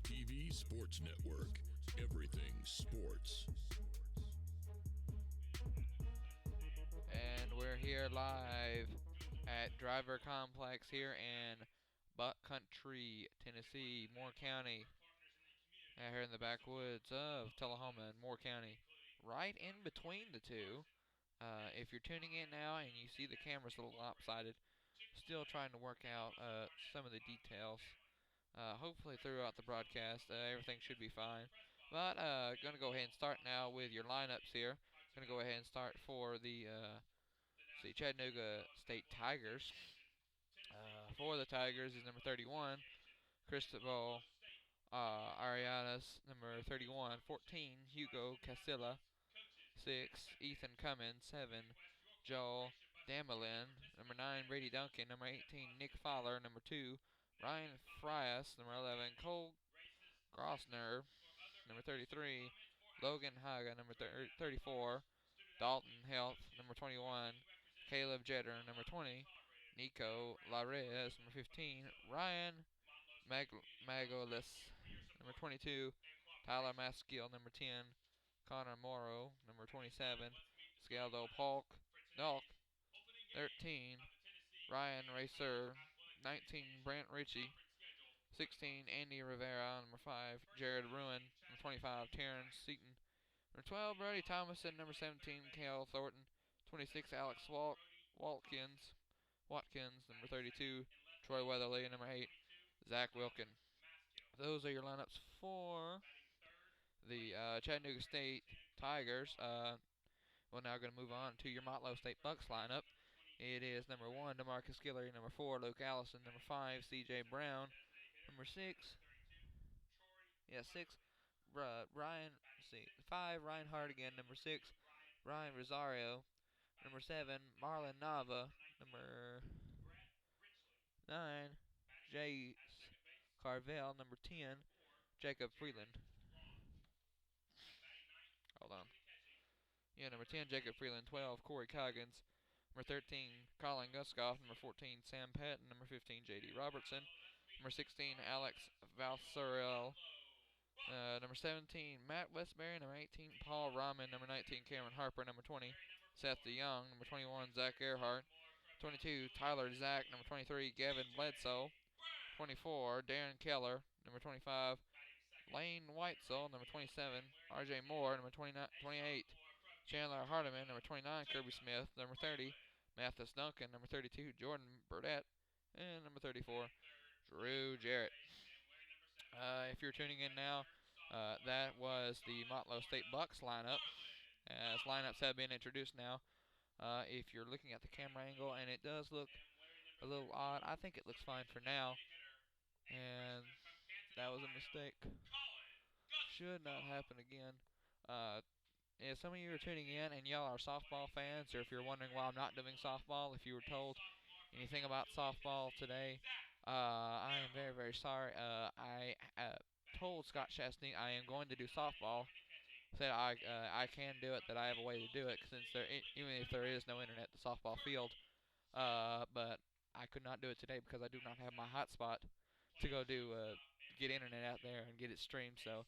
BDTV Sports Network. Everything sports. And we're here live at Driver Complex here in Buck Country, Tennessee, Moore County. Here in the backwoods of Tullahoma and Moore County. Right in between the two. If you're tuning in now and you see the camera's a little lopsided, still trying to work out some of the details. Hopefully throughout the broadcast, everything should be fine. But going to go ahead and start now with your lineups here. Going to go ahead and start for the Chattanooga State Tigers. For the Tigers is number 31, Cristobal Arianas, number 31. 14, Hugo Casilla. 6, Ethan Cummins. 7, Joel Damelin. Number 9, Brady Duncan. Number 18, Nick Fowler. Number 2, Ryan Frias. Number 11, Cole Grossner. Number 33, Logan Haga. Number 34, Dalton Health. Number 21, Caleb Jeter. Number 20, Nico Larez. Number 15, Ryan Magolis. Number 22, Tyler Maskill. Number 10, Connor Morrow. Number 27, Scaldo Dalk. 13, Ryan Racer. 19, Brent Ritchie. 16, Andy Rivera. Number 5, Jared Ruin. Number 25, Terrence Seaton. Number 12, Brody Thomason. Number 17, Cale Thornton. 26, Alex Watkins. Number 32, Troy Weatherly. Number 8, Zach Wilkin. Those are your lineups for the Chattanooga State Tigers. We're now going to move on to your Motlow State Bucks lineup. It is number 1, DeMarcus Guillory. Number 4, Luke Allison. Number 5, C.J. Brown. Number 6, Ryan. 5, Ryan Hardigan. Number 6, Ryan Rosario. Number 7, Marlon Nava. Number 9, Jace Carvel. Number 10, Jacob Freeland. Hold on. Yeah, number 10, Jacob Freeland. 12, Corey Coggins. Number 13, Colin Guskoff. Number 14, Sam Patton. Number 15, J.D. Robertson. Number 16, Alex Valserel. Number 17, Matt Westbury. Number 18, Paul Rahman. Number 19, Cameron Harper. Number 20, Seth DeYoung. Number 21, Zach Earhart. 22, Tyler Zach. Number 23, Gavin Bledsoe. 24, Darren Keller. Number 25, Lane Whitesell. Number 27, R.J. Moore. Number 28, Chandler Hardiman. Number 29, Kirby Smith. Number 30, Mathis Duncan. Number 32, Jordan Burdett. And number 34, Drew Jarrett. If you're tuning in now, that was the Motlow State Bucks lineup. As lineups have been introduced now, if you're looking at the camera angle, and it does look a little odd, I think it looks fine for now. And that was a mistake. Should not happen again. If some of you are tuning in and y'all are softball fans, or if you're wondering why I'm not doing softball, if you were told anything about softball today, I am very, very sorry. I told Scott Chesney I am going to do softball. Said I can do it, that I have a way to do it, since even if there is no internet, the softball field. But I could not do it today because I do not have my hotspot to go get internet out there and get it streamed. So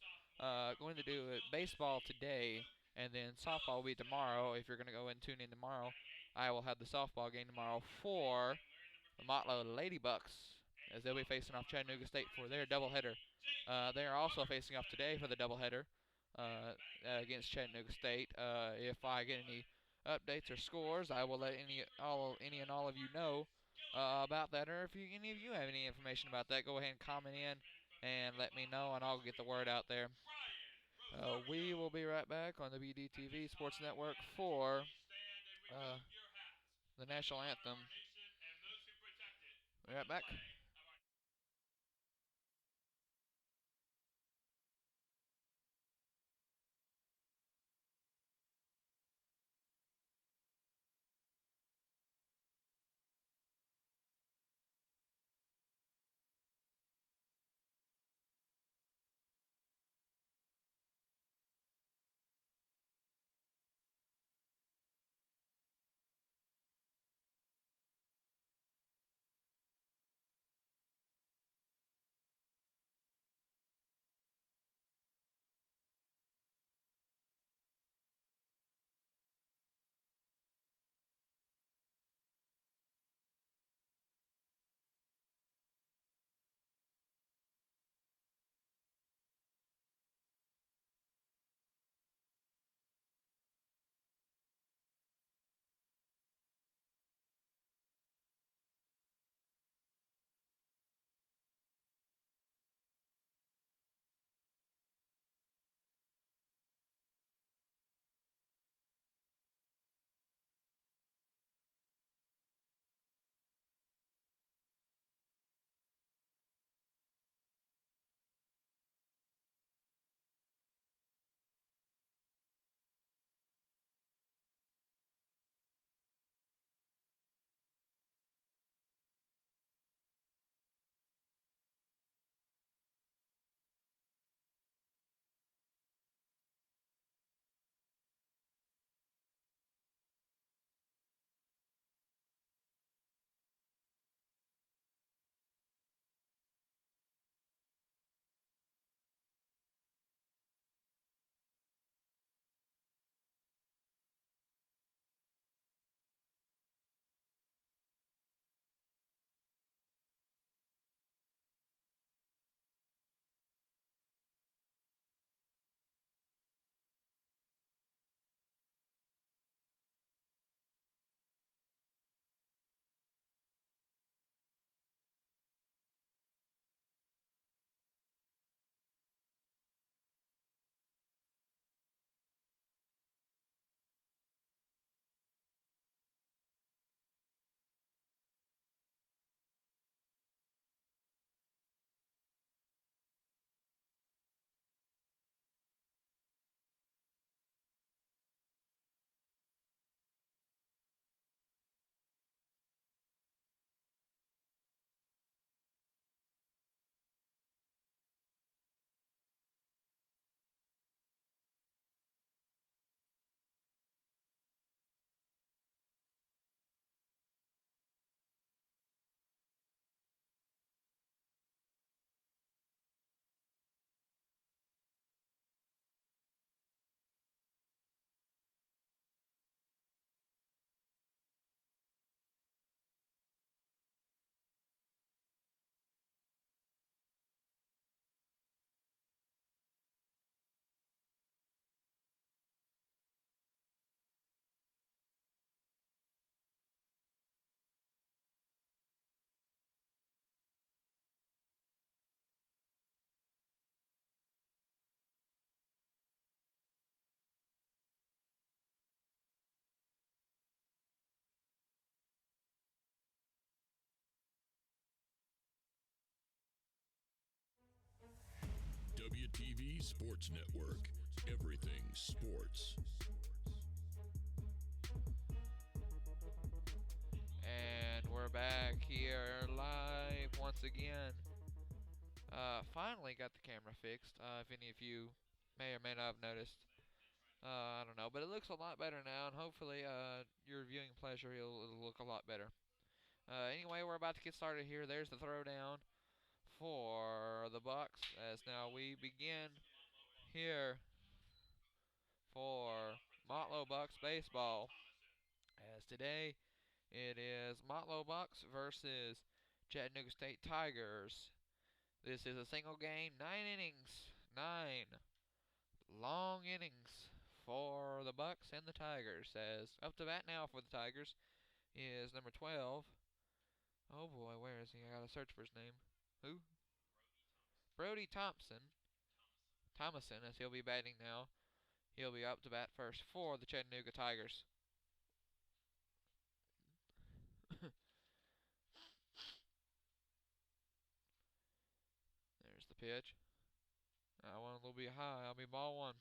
going to do baseball today, and then softball will be tomorrow. If you're going to go and tune in tomorrow, I will have the softball game tomorrow for the Motlow Ladybucks, as they'll be facing off Chattanooga State for their doubleheader. They are also facing off today for the doubleheader against Chattanooga State. If I get any updates or scores, I will let any and all of you know about that. Or if any of you have any information about that, go ahead and comment in and let me know, and I'll get the word out there. We will be right back on the BDTV Sports Network for the national anthem. Be right back. Sports Network. Everything sports. And we're back here live once again. Finally got the camera fixed. If any of you may or may not have noticed. I don't know, but it looks a lot better now, and hopefully your viewing pleasure it'll look a lot better. Anyway, we're about to get started here. There's the throwdown for the Bucks as now we begin here for Motlow Bucks baseball. As today it is Motlow Bucks versus Chattanooga State Tigers. This is a single game, 9 innings, 9 long innings for the Bucks and the Tigers. As up to bat now for the Tigers is number 12. Oh boy, where is he? I gotta search for his name. Who? Brody Thomason, as he'll be batting now. He'll be up to bat first for the Chattanooga Tigers. There's the pitch. That one will be high. I'll be ball one.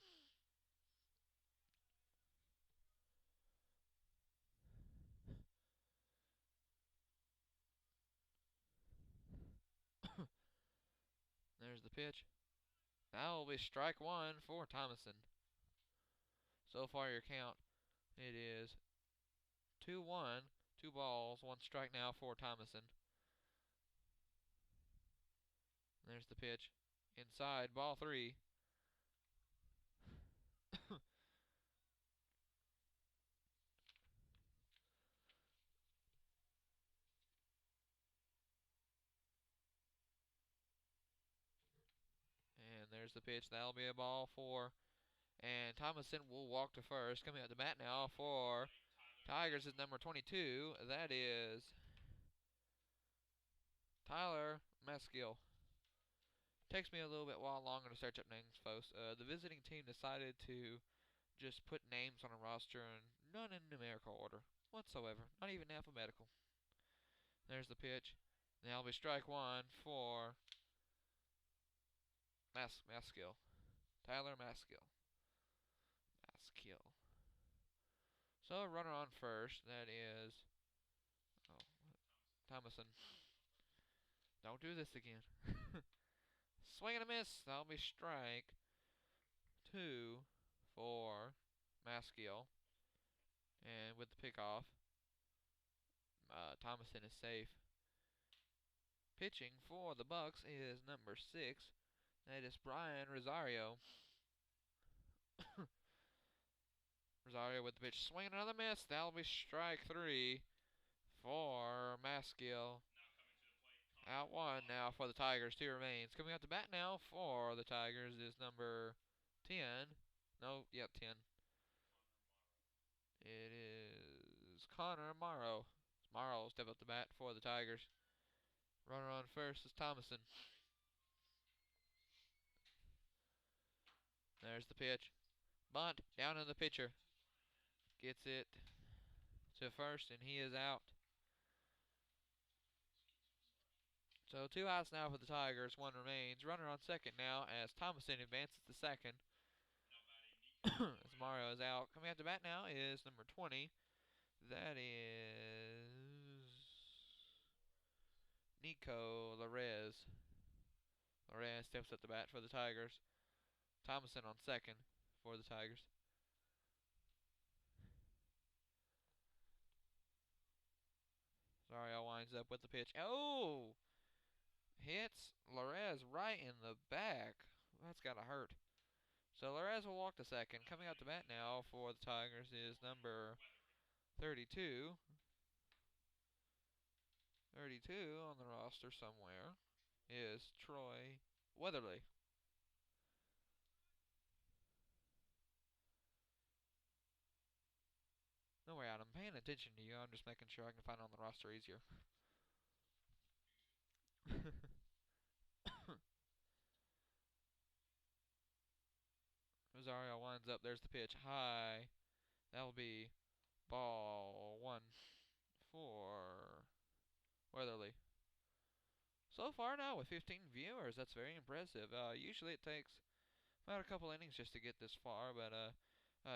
There's the pitch. That will be strike one for Thomason. So far your count, it is 2-1, 2 balls, 1 strike now for Thomason. There's the pitch. Inside, ball 3. And there's the pitch. That'll be a ball 4. And Thomason will walk to first. Coming out the bat now for Tigers is number 22. That is Tyler Maskill. Takes me a little bit while longer to search up names, folks. The visiting team decided to just put names on a roster and none in numerical order whatsoever, not even alphabetical. There's the pitch. That'll be strike 1 for Maskill. Tyler Maskill. So a runner on first. That is Thomason. Don't do this again. Swing and a miss. That'll be strike 2 for Maskill. And with the pickoff, Thomason is safe. Pitching for the Bucks is number 6. That is Brian Rosario. Rosario with the pitch. Swing, another miss. That'll be strike 3 for Maskill. Out 1 now for the Tigers. 2 remains. Coming out to bat now for the Tigers is number 10. No, yep, 10. It is Connor Morrow. Morrow will step up to bat for the Tigers. Runner on first is Thomason. There's the pitch. Bunt down in the pitcher. Gets it to first, and he is out. So 2 outs now for the Tigers. 1 remains. Runner on second now as Thomason advances to second. As Mario is out. Coming out to bat now is number 20. That is Nico Larez. Larez steps up the bat for the Tigers. Thomason on second for the Tigers. Zario winds up with the pitch. Oh! Hits Larez right in the back. That's got to hurt. So Larez will walk to second. Coming out to bat now for the Tigers is number 32. 32 on the roster somewhere is Troy Weatherly. No way out. I'm paying attention to you. I'm just making sure I can find it on the roster easier. Rosario winds up. There's the pitch. High. That'll be ball 1 for Weatherly. So far now with 15 viewers, that's very impressive. Usually it takes About a couple innings just to get this far, but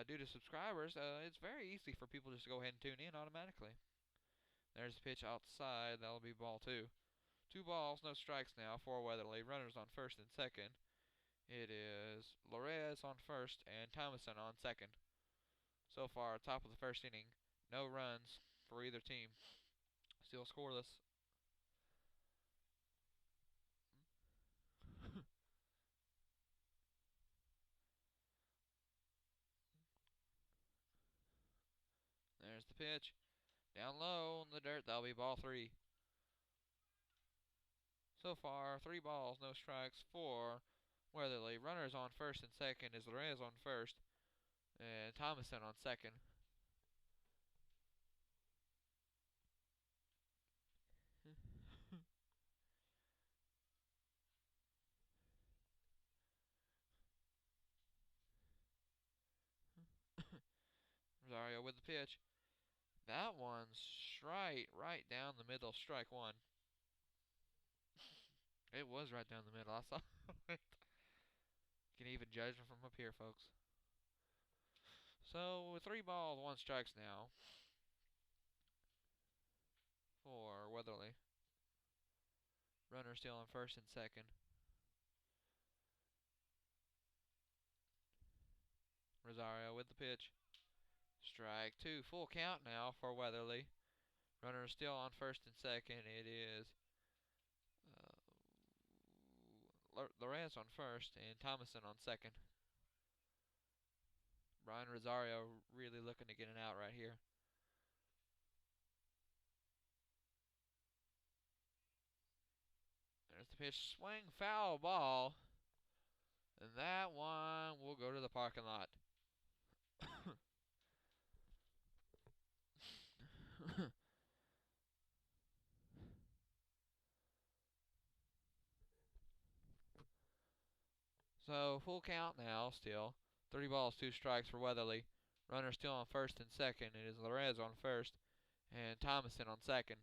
due to subscribers, it's very easy for people just to go ahead and tune in automatically. There's the pitch outside. That'll be ball 2. 2 balls, no strikes now for Weatherly. Runners on first and second. It is Lorez on first and Thomason on second. So far, top of the first inning, no runs for either team. Still scoreless. There's the pitch. Down low in the dirt, that'll be ball 3. So far, 3 balls, no strikes for Weatherly. Runners on first and second is Lorez on first and Thomason on second. Rosario with the pitch. That one's right down the middle, strike 1. It was right down the middle. I saw it. You can even judge them from up here, folks. So, with 3 balls, 1 strikes now for Weatherly. Runner still on first and second. Rosario with the pitch. Strike 2. Full count now for Weatherly. Runner still on first and second. It is Lorez on first and Thomason on second. Brian Rosario really looking to get an out right here. There's the pitch. Swing, foul ball. And that one will go to the parking lot. So, full count now still. 3 balls, 2 strikes for Weatherly. Runner still on first and second. It is Lorez on first and Thomason on second.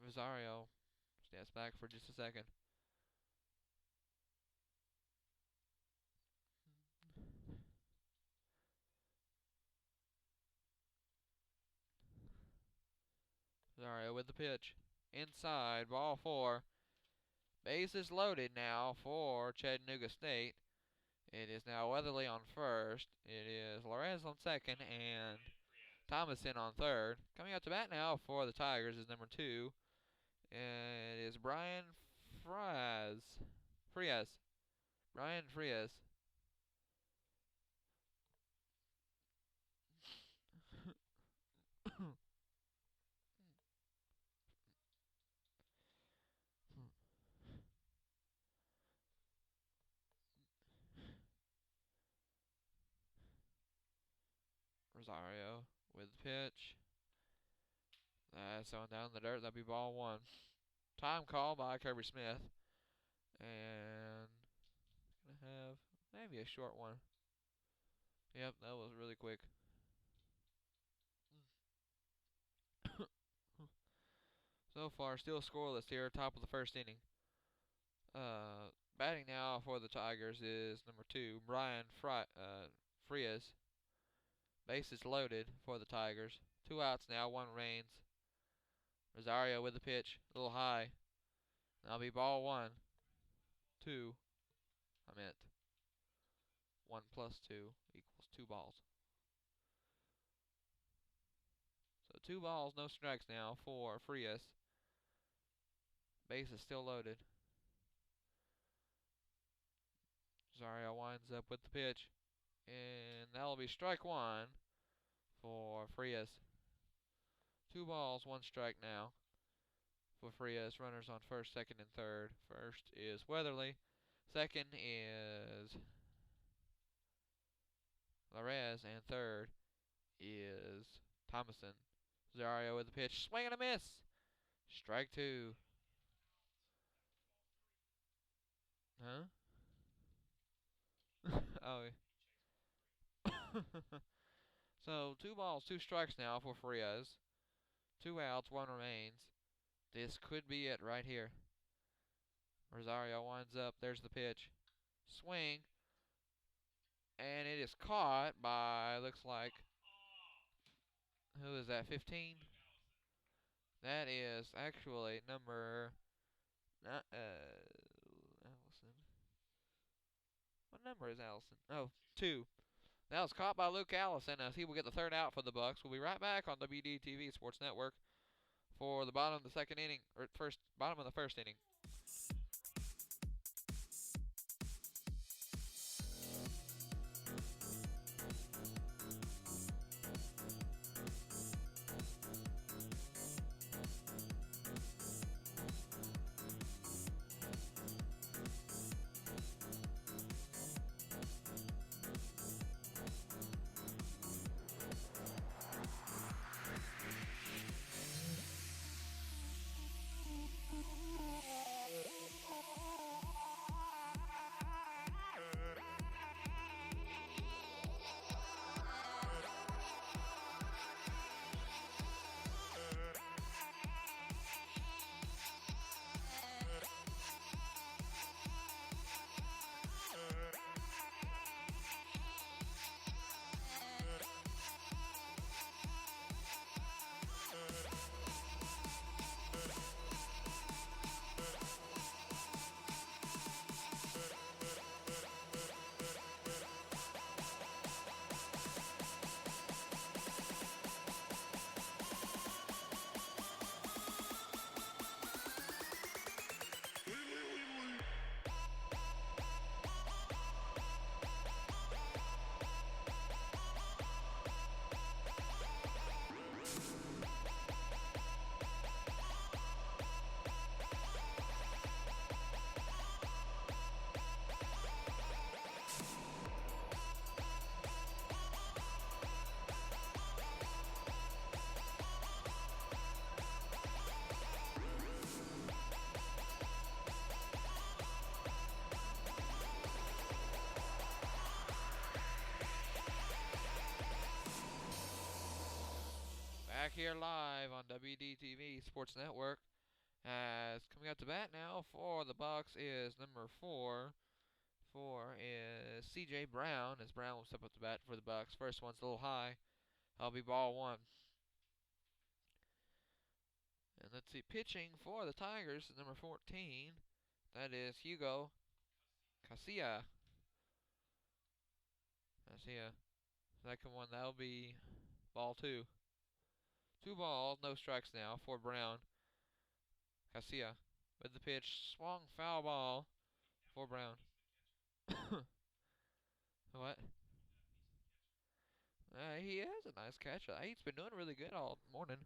Rosario steps back for just a second. Rosario with the pitch. Inside, ball 4. Bases loaded now for Chattanooga State. It is now Weatherly on first. It is Lorez on second and Thomason on third. Coming out to bat now for the Tigers is number 2. And it is Brian Frias. Brian Frias. Rosario with the pitch. That's on down the dirt. That'll be ball 1. Time call by Kirby Smith. And gonna have maybe a short one. Yep, that was really quick. So far, still scoreless here, top of the first inning. Batting now for the Tigers is number 2, Brian Frias. Bases loaded for the Tigers. 2 outs now, 1 reigns. Rosario with the pitch, a little high. That'll be ball 1. 2. I meant 1 plus 2 equals 2 balls. So 2 balls, no strikes now for Frias. Base is still loaded. Rosario winds up with the pitch. And that'll be strike 1 for Frias. 2 balls, 1 strike now for Frias. Runners on first, second, and third. First is Weatherly. Second is Lorez. And third is Thomason. Rosario with the pitch. Swing and a miss. Strike 2. Huh? Oh. So 2 balls, 2 strikes now for Frias. 2 outs, 1 remains. This could be it right here. Rosario winds up. There's the pitch. Swing. And it is caught by, looks like, who is that, 15? That is actually number, Allison. What number is Allison? Oh, 2. That was caught by Luke Allison as he will get the third out for the Bucks. We'll be right back on WDTV Sports Network for the bottom of the second inning, or bottom of the first inning. Back here live on WDTV Sports Network. As coming up to bat now for the Bucks is number 4. 4 is C.J. Brown, as Brown will step up to bat for the Bucks. First one's a little high. That'll be ball 1. And let's see, pitching for the Tigers is number 14. That is Hugo Casilla. Second one, that'll be ball 2. 2 balls, no strikes now for Brown. Casilla with the pitch, swung foul ball for Brown. What? He has a nice catch. He's been doing really good all morning.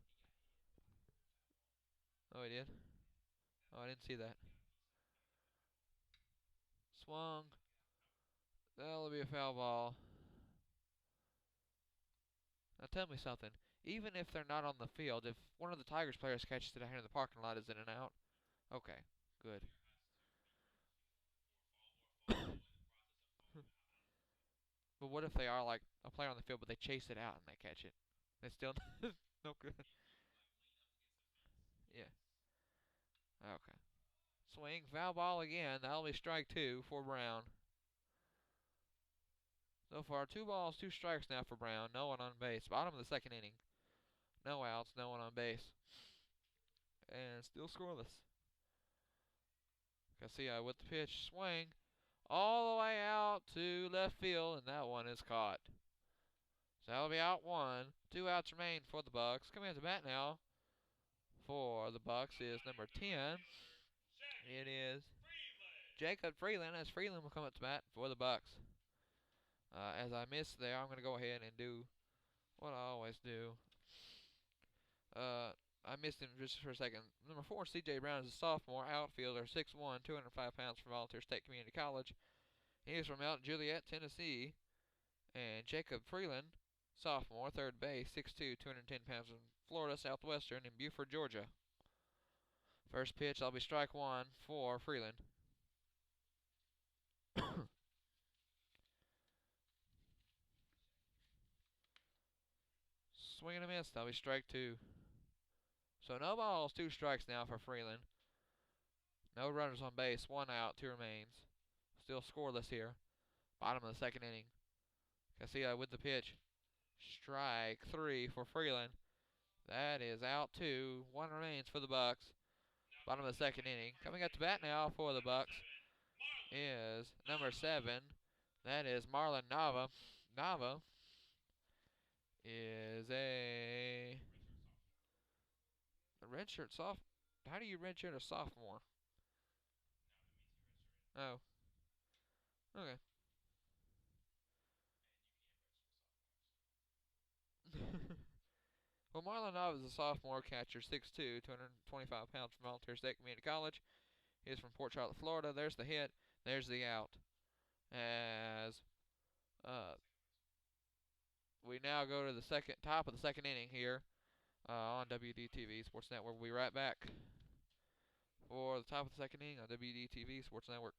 Oh, he did? Oh, I didn't see that. Swung. That'll be a foul ball. Now tell me something. Even if they're not on the field, if one of the Tigers players catches it out here in the parking lot, is it an out? Okay, good. But what if they are like a player on the field, but they chase it out and they catch it? It's still no good. Yeah. Okay. Swing, foul ball again. That'll be strike 2 for Brown. So far, 2 balls, 2 strikes now for Brown. No one on base. Bottom of the second inning. No outs, no one on base. And still scoreless. Casilla with the pitch, swing. All the way out to left field, and that one is caught. So that'll be out 1. 2 outs remain for the Bucks. Coming at the bat now for the Bucks is number 10. It is Jacob Freeland, as Freeland will come up to bat for the Bucks. As I missed there, I'm going to go ahead and do what I always do. I missed him just for a second. Number 4, C.J. Brown, is a sophomore outfielder, 6'1", 205 pounds from Volunteer State Community College. He is from Mount Juliet, Tennessee. And Jacob Freeland, sophomore, third base, 6'2", 210 pounds from Florida Southwestern in Buford, Georgia. First pitch, that'll be strike 1 for Freeland. Swing and a miss, that'll be strike 2. So no balls, 2 strikes now for Freeland. No runners on base, 1 out, 2 remains. Still scoreless here. Bottom of the 2nd inning. Casilla with the pitch. Strike 3 for Freeland. That is out 2. 1 remains for the Bucks. Bottom of the 2nd inning. Coming up to bat now for the Bucks is number 7. That is Marlon Nava. Nava is a redshirt soft. How do you redshirt a sophomore? Oh. Okay. Well, Marlon Nava is a sophomore catcher, 6'2", 225 pounds from Volunteer State Community College. He is from Port Charlotte, Florida. There's the hit. There's the out. As we now go to the top of the 2nd inning here on WDTV Sports Network. We'll be right back for the top of the 2nd inning on WDTV Sports Network.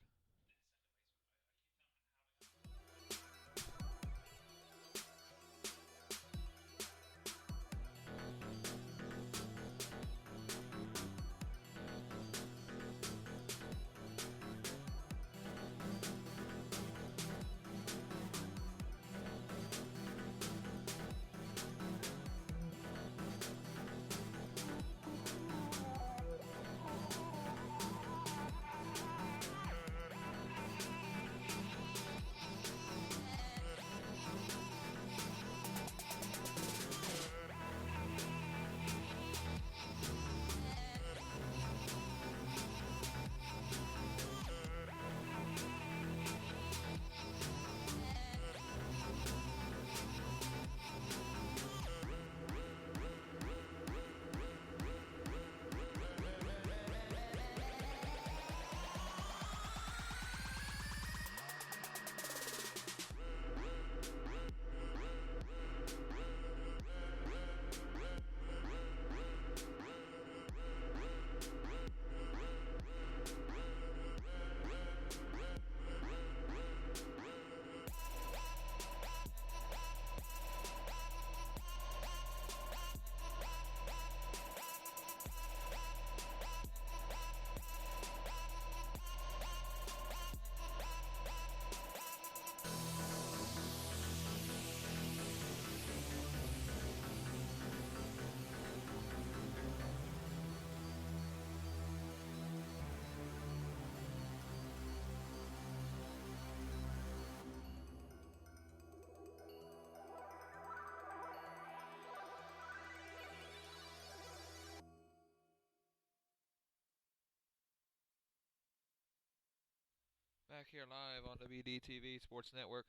Back here live on WDTV Sports Network.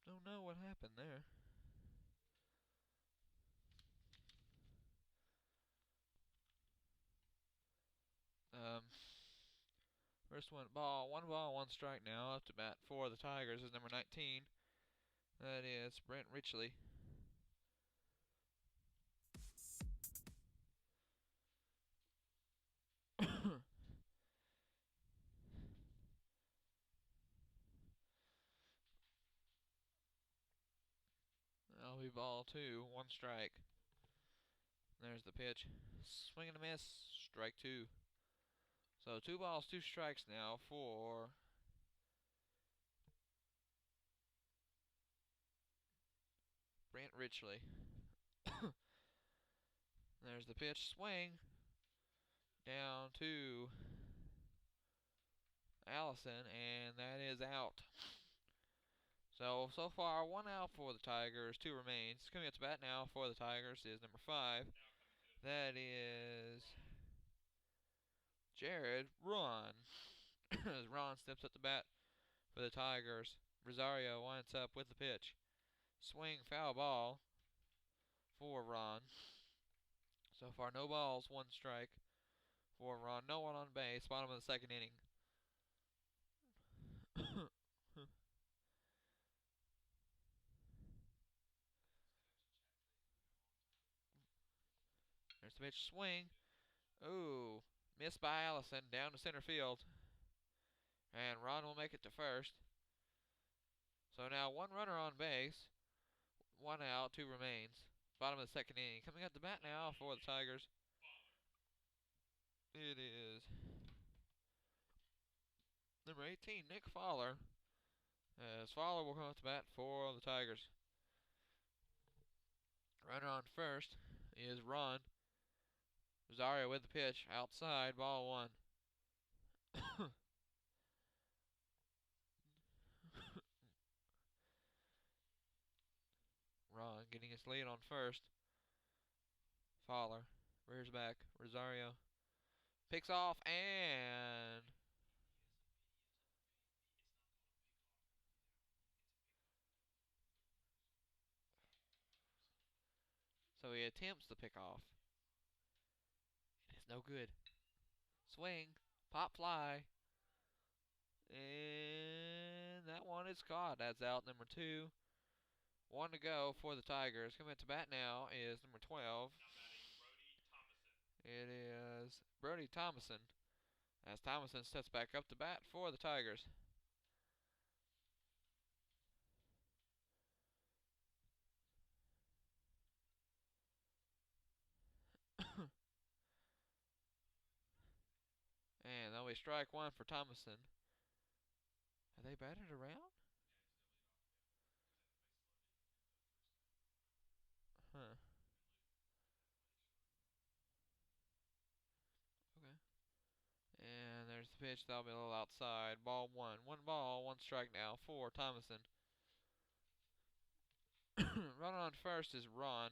Don't know what happened there. First one ball, 1 strike now. Up to bat for the Tigers is number 19. That is Brent Richley. That'll be ball 2, 1 strike. There's the pitch. Swing and a miss, strike 2. So 2 balls, 2 strikes now for Brent Richley. There's the pitch, swing. Down to Allison, and that is out. So far, 1 out for the Tigers, 2 remains. Coming up to bat now for the Tigers is number 5. That is Jared Ron. As Ron steps up to bat for the Tigers, Rosario winds up with the pitch. Swing, foul ball for Ron. So far, no balls, 1 strike for Ron. No one on base, bottom of the 2nd inning. There's the pitch, swing. Ooh, missed by Allison, down to center field. And Ron will make it to first. So now 1 runner on base, 1 out, 2 remains. Bottom of the second inning. Coming up to bat now for the Tigers. It is number 18, Nick Fowler. As Fowler will come up to bat for the Tigers. Runner on first is Ron. Rosario with the pitch. Outside, ball one. Ron getting his lead on first. Fowler rears back. Rosario picks off and so he attempts the pick off. It is no good. Swing, pop fly, and that one is caught. That's out number 2. 1 to go for the Tigers. Coming to bat now is number 12. It is Brody Thomason. As Thomason steps back up to bat for the Tigers. And that'll be strike one for Thomason. Have they batted around? Huh. Okay. And there's the pitch. That'll be a little outside. Ball one. 1 ball, 1 strike now for Thomason. Runner on first is Ron.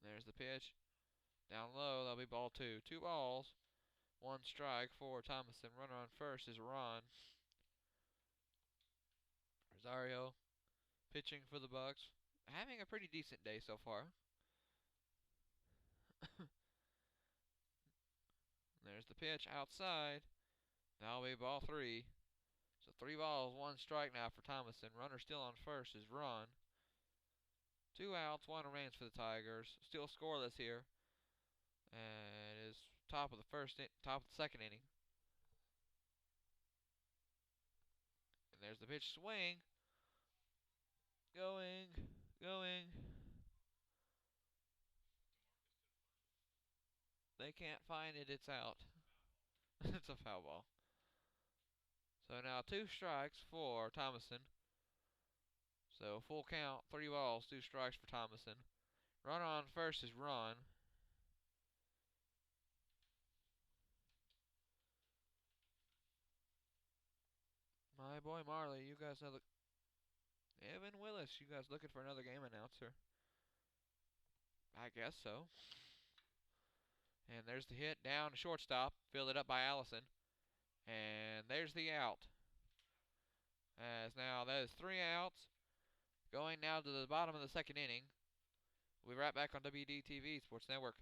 There's the pitch. Down low, that'll be ball 2. 2 balls, 1 strike for Thomason. Runner on first is Ron. Rosario pitching for the Bucks. Having a pretty decent day so far. There's the pitch outside. That'll be ball 3. So 3 balls, 1 strike now for Thomason. Runner still on first is Ron. 2 outs, 1 remains for the Tigers. Still scoreless here. And it is top of the second inning. And there's the pitch swing. Going. They can't find it. It's out. It's a foul ball. So now 2 strikes for Thomason. So full count, 3 balls, 2 strikes for Thomason. Runner on first is Ron. My boy Marley, you guys know Evan Willis, you guys looking for another game announcer? I guess so. And there's the hit down to shortstop. Filled it up by Allison. And there's the out. As now that is 3 outs. Going now to the bottom of the second inning. We'll be right back on WDTV Sports Network.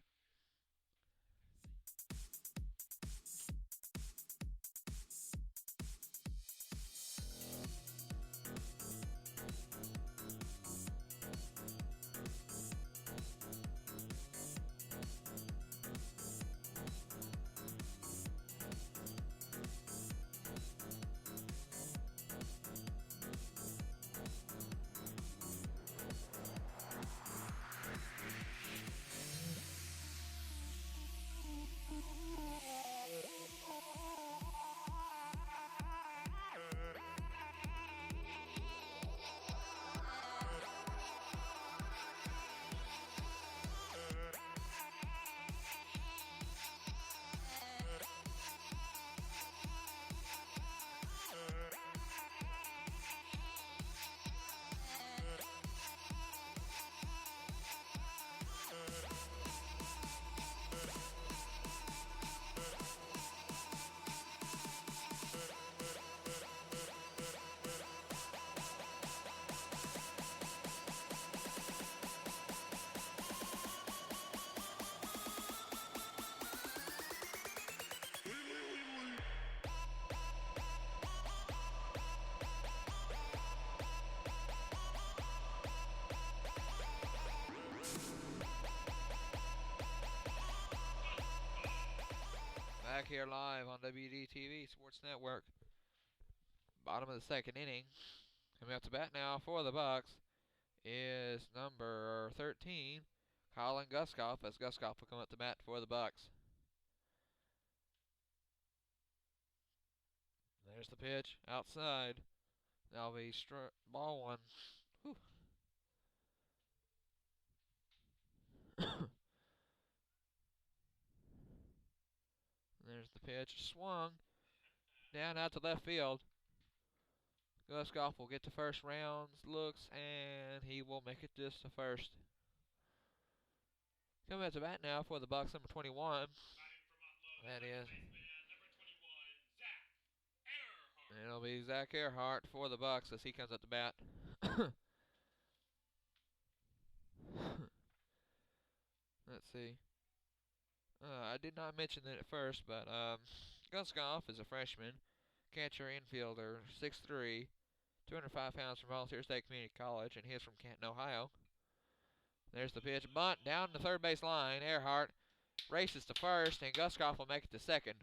back here live on WDTV Sports Network. Bottom of the second inning. Coming up to bat now for the Bucks is number 13, Colin Guskoff, as Guskoff will come up to bat for the Bucks. There's the pitch outside. That'll be ball one. Whew. There's the pitch. Swung. Down out to left field. Guskoff will get to first rounds, looks, and he will make it just to first. Coming up to bat now for the Bucks, number 21. That is. And it'll be Zach Earhart for the Bucks as he comes up to bat. Let's see. I did not mention it at first, but Guskoff is a freshman, catcher, infielder, 6'3", 205 pounds from Volunteer State Community College, and he is from Canton, Ohio. There's the pitch. Bunt down the third base line. Earhart races to first, and Guskoff will make it to second.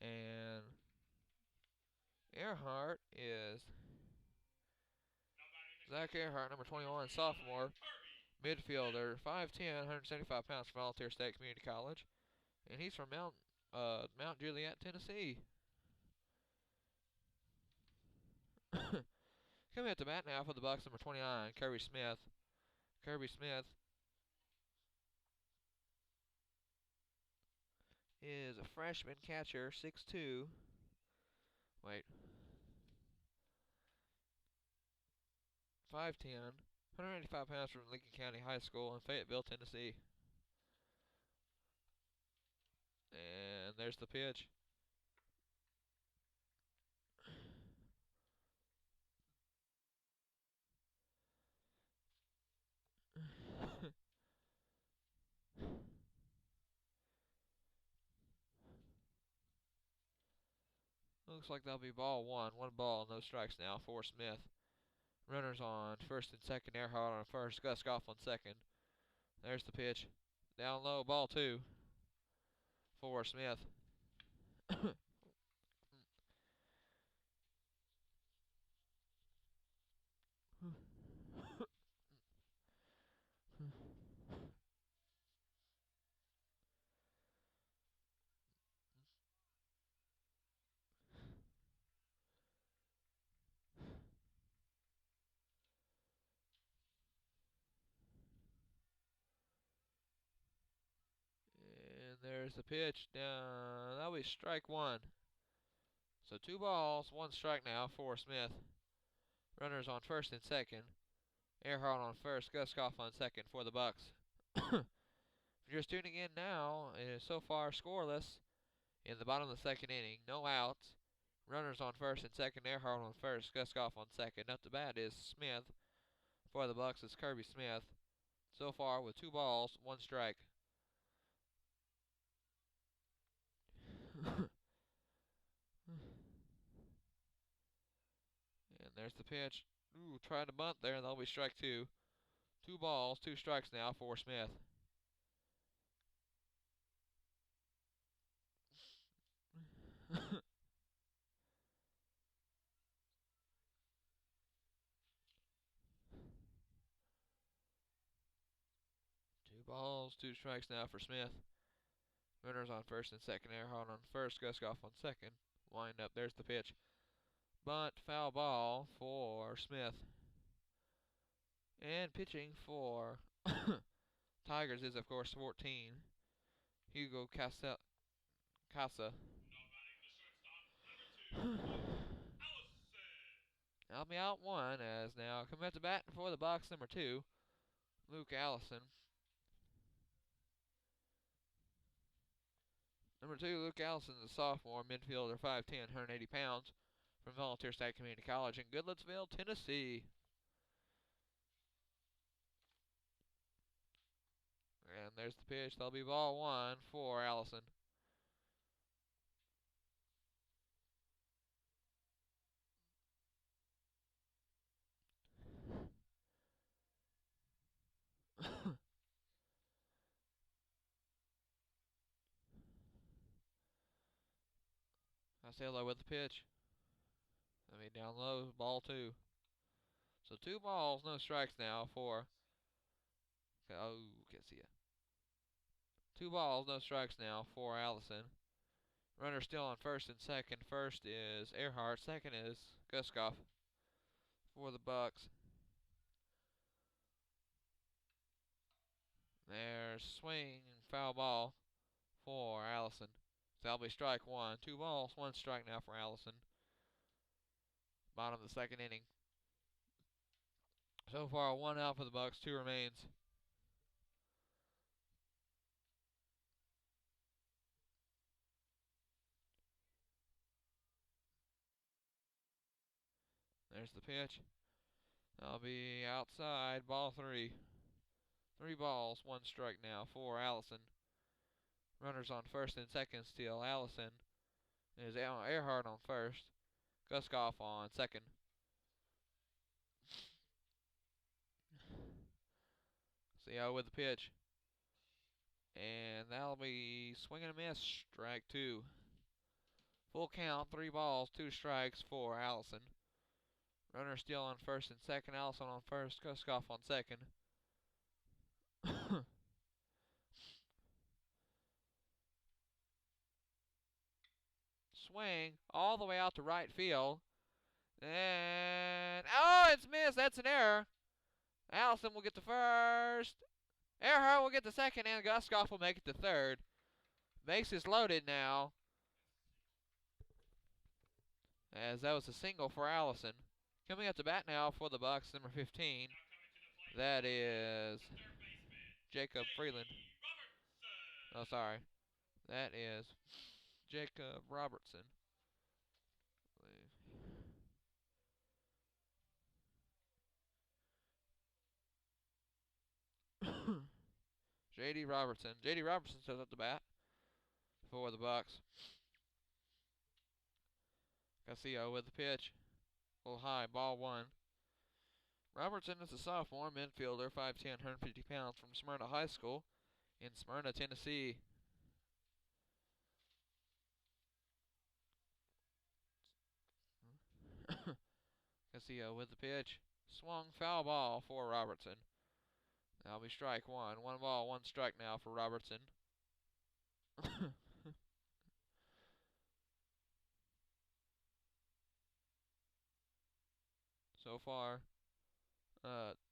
And Earhart is Zach Earhart, number 21, sophomore, midfielder, 5'10", 175 pounds from Volunteer State Community College. And he's from Mount Juliet, Tennessee. Coming at the bat now for the Bucks, number 29, Kirby Smith. Kirby Smith is a freshman catcher, 6'2". Wait. 5'10", 185 pounds from Lincoln County High School in Fayetteville, Tennessee. And there's the pitch. Looks like that'll be ball one. One ball, no strikes now for Smith. Runners on first and second. Earhart on first. Guskoff on second. There's the pitch. Down low, ball two for Smith. And there's the pitch. Down. That'll be strike one. So 2 balls, 1 strike now for Smith. Runners on first and second. Earhart on first, Guskoff on second for the Bucks. If you're just tuning in now, it is so far scoreless in the bottom of the second inning. No outs. Runners on first and second. Earhart on first, Guskoff on second. Up to bat is Smith. For the Bucks is Kirby Smith. So far with 2 balls, 1 strike. And there's the pitch. Ooh, trying to bunt there, and that'll be strike 2. 2 balls, 2 strikes now for Smith. Two balls, 2 strikes now for Smith. Runners on first and second. Earhart on first, Guskoff on second. Wind up, there's the pitch. Bunt, foul ball for Smith. And pitching for Tigers is, of course, 14. Hugo Casa. I'll be out 1 as now coming up to bat for the Bucks, number 2, Luke Allison. Number 2, Luke Allison is a sophomore, midfielder, 5'10", 180 pounds, from Volunteer State Community College in Goodlettsville, Tennessee. And there's the pitch. That'll be ball 1 for Allison. Costello with the pitch. I mean, down low, ball 2. So 2 balls, no strikes now for. Oh, can't see it. 2 balls, no strikes now for Allison. Runner still on first and second. First is Earhart. Second is Guskoff for the Bucks. There's swing and foul ball for Allison. So that'll be strike 1. 2 balls, 1 strike now for Allison. Bottom of the second inning. So far, 1 out for the Bucks, 2 remains. There's the pitch. That'll be outside, ball 3. 3 balls, 1 strike now for Allison. Runners on first and second still. Allison is Earhart on first. Guskoff on second. Seo with the pitch. And that'll be swing and a miss, strike 2. Full count, 3 balls, 2 strikes for Allison. Runner still on first and second. Allison on first, Guskoff on second. Swing all the way out to right field. And, oh, it's missed. That's an error. Allison will get the first. Earhart will get the second, and Guskoff will make it to third. Bases loaded now, as that was a single for Allison. Coming up to bat now for the Bucks, number 15. That is Jacob Freeland. Oh, sorry. That is Jacob Robertson. J.D. Robertson. J.D. Robertson steps up the bat for the Bucks. Castillo with the pitch. A little high, ball 1. Robertson is a sophomore midfielder, 5'10", 150 pounds, from Smyrna High School in Smyrna, Tennessee. Castillo with the pitch. Swung foul ball for Robertson. That'll be strike 1. 1 ball, 1 strike now for Robertson. So far,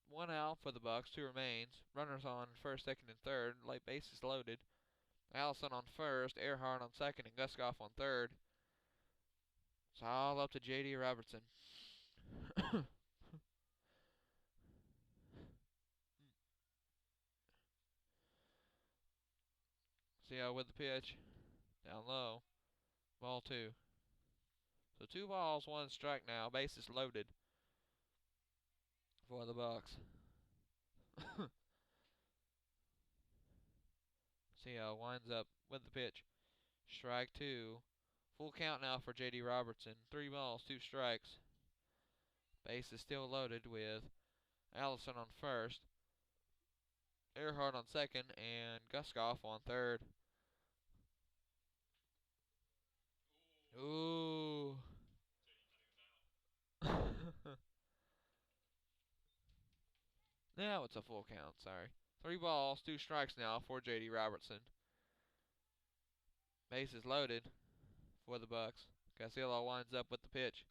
1 out for the Bucks, 2 remains. Runners on first, second, and third. Late bases loaded. Allison on first, Earhart on second, and Guskoff on third. It's all up to J.D. Robertson. Seo with the pitch. Down low. Ball 2. So 2 balls, 1 strike now. Bases loaded for the Bucks. Seo winds up with the pitch. Strike 2. Full count now for J.D. Robertson. 3 balls, 2 strikes. Base is still loaded with Allison on first, Earhart on second, and Guskoff on third. Ooh. Now it's a full count, sorry. 3 balls, 2 strikes now for J.D. Robertson. Base is loaded for the Bucks. Casillo winds up with the pitch.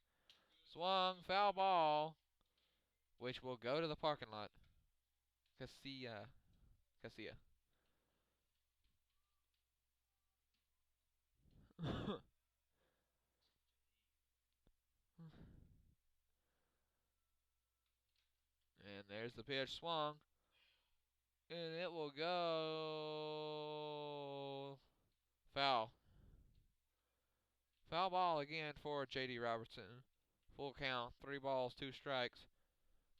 Swung, foul ball, which will go to the parking lot. Casilla. And there's the pitch, swung. And it will go foul. Foul ball again for J.D. Robertson. Full count, 3 balls, 2 strikes.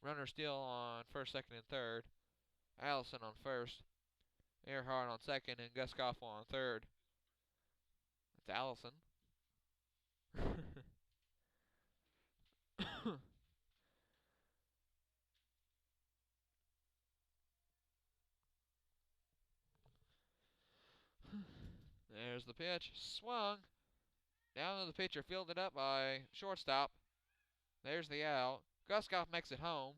Runner still on first, second, and third. Allison on first. Earhart on second, and Guskoff on third. That's Allison. There's the pitch. Swung. Down to the pitcher, fielded up by shortstop. There's the out. Guskoff makes it home.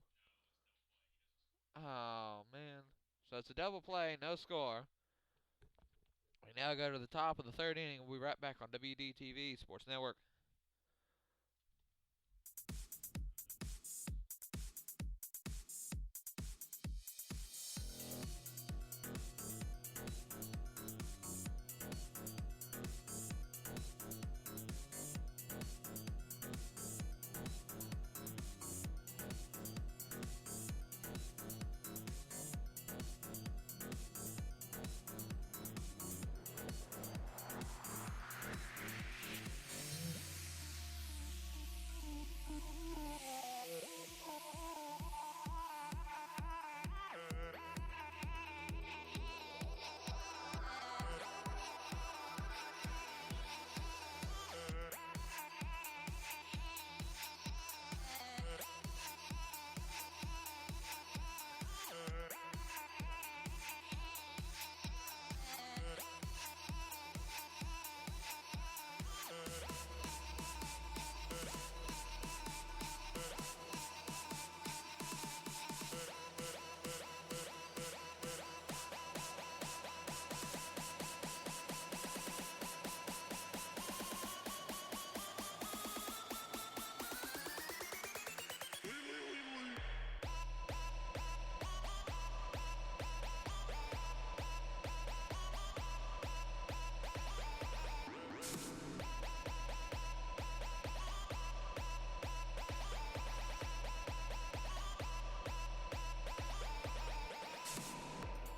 Oh, man. So it's a double play, no score. We now go to the top of the third inning. We'll be right back on WDTV Sports Network.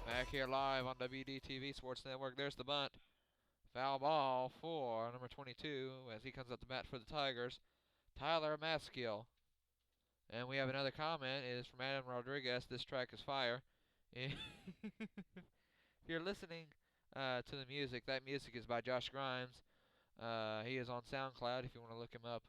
Back here live on WDTV Sports Network. There's the bunt. Foul ball for number 22 as he comes up the bat for the Tigers, Tyler Maskill. And we have another comment. It is from Adam Rodriguez. This track is fire. If you're listening to the music, that music is by Josh Grimes. He is on SoundCloud if you want to look him up.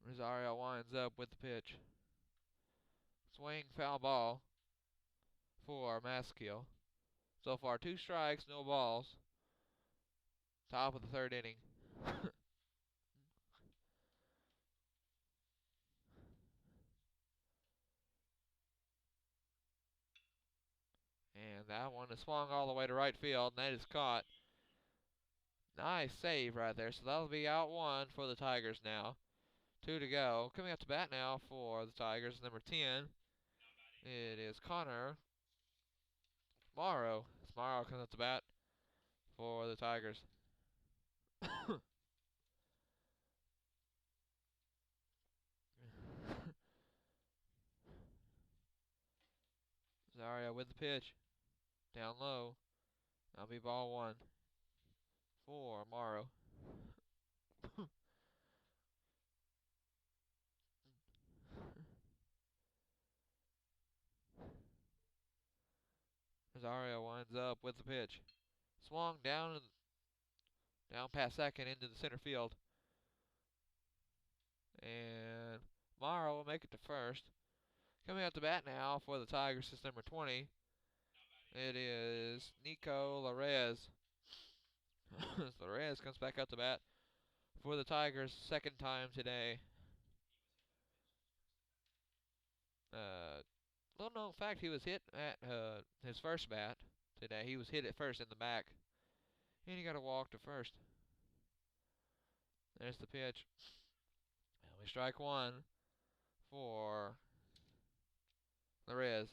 Rosario winds up with the pitch. Swing, foul ball for Maskill. So far, 2 strikes, no balls. Top of the third inning. And that one is swung all the way to right field, and that is caught. Nice save right there. So that'll be out 1 for the Tigers now. 2 to go. Coming up to bat now for the Tigers, number 10. It is Connor Morrow. Morrow comes up to bat for the Tigers. Zaria with the pitch. Down low. That'll be ball 1 for Morrow. Rosario winds up with the pitch. Swung down past second into the center field. And Morrow will make it to first. Coming out to bat now for the Tigers is number 20. It is Nico Larez. Larez comes back out to bat for the Tigers second time today. Little known fact, he was hit at his first bat today. He was hit at first in the back. And he got a walk to first. There's the pitch. And we strike 1 for Larez.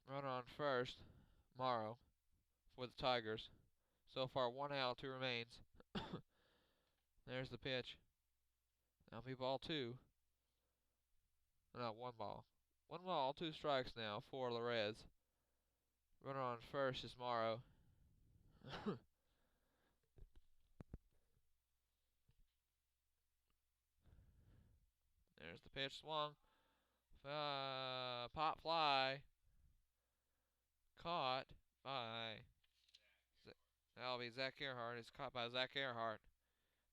Runner on first, Morrow, for the Tigers. So far, 1 out, 2 remains. There's the pitch. That'll be ball 2. No, 1 ball. 1 ball, 2 strikes now for Larez. Runner on first is Morrow. There's the pitch swung. Pop fly. Caught by... That'll be Zach Earhart. It's caught by Zach Earhart.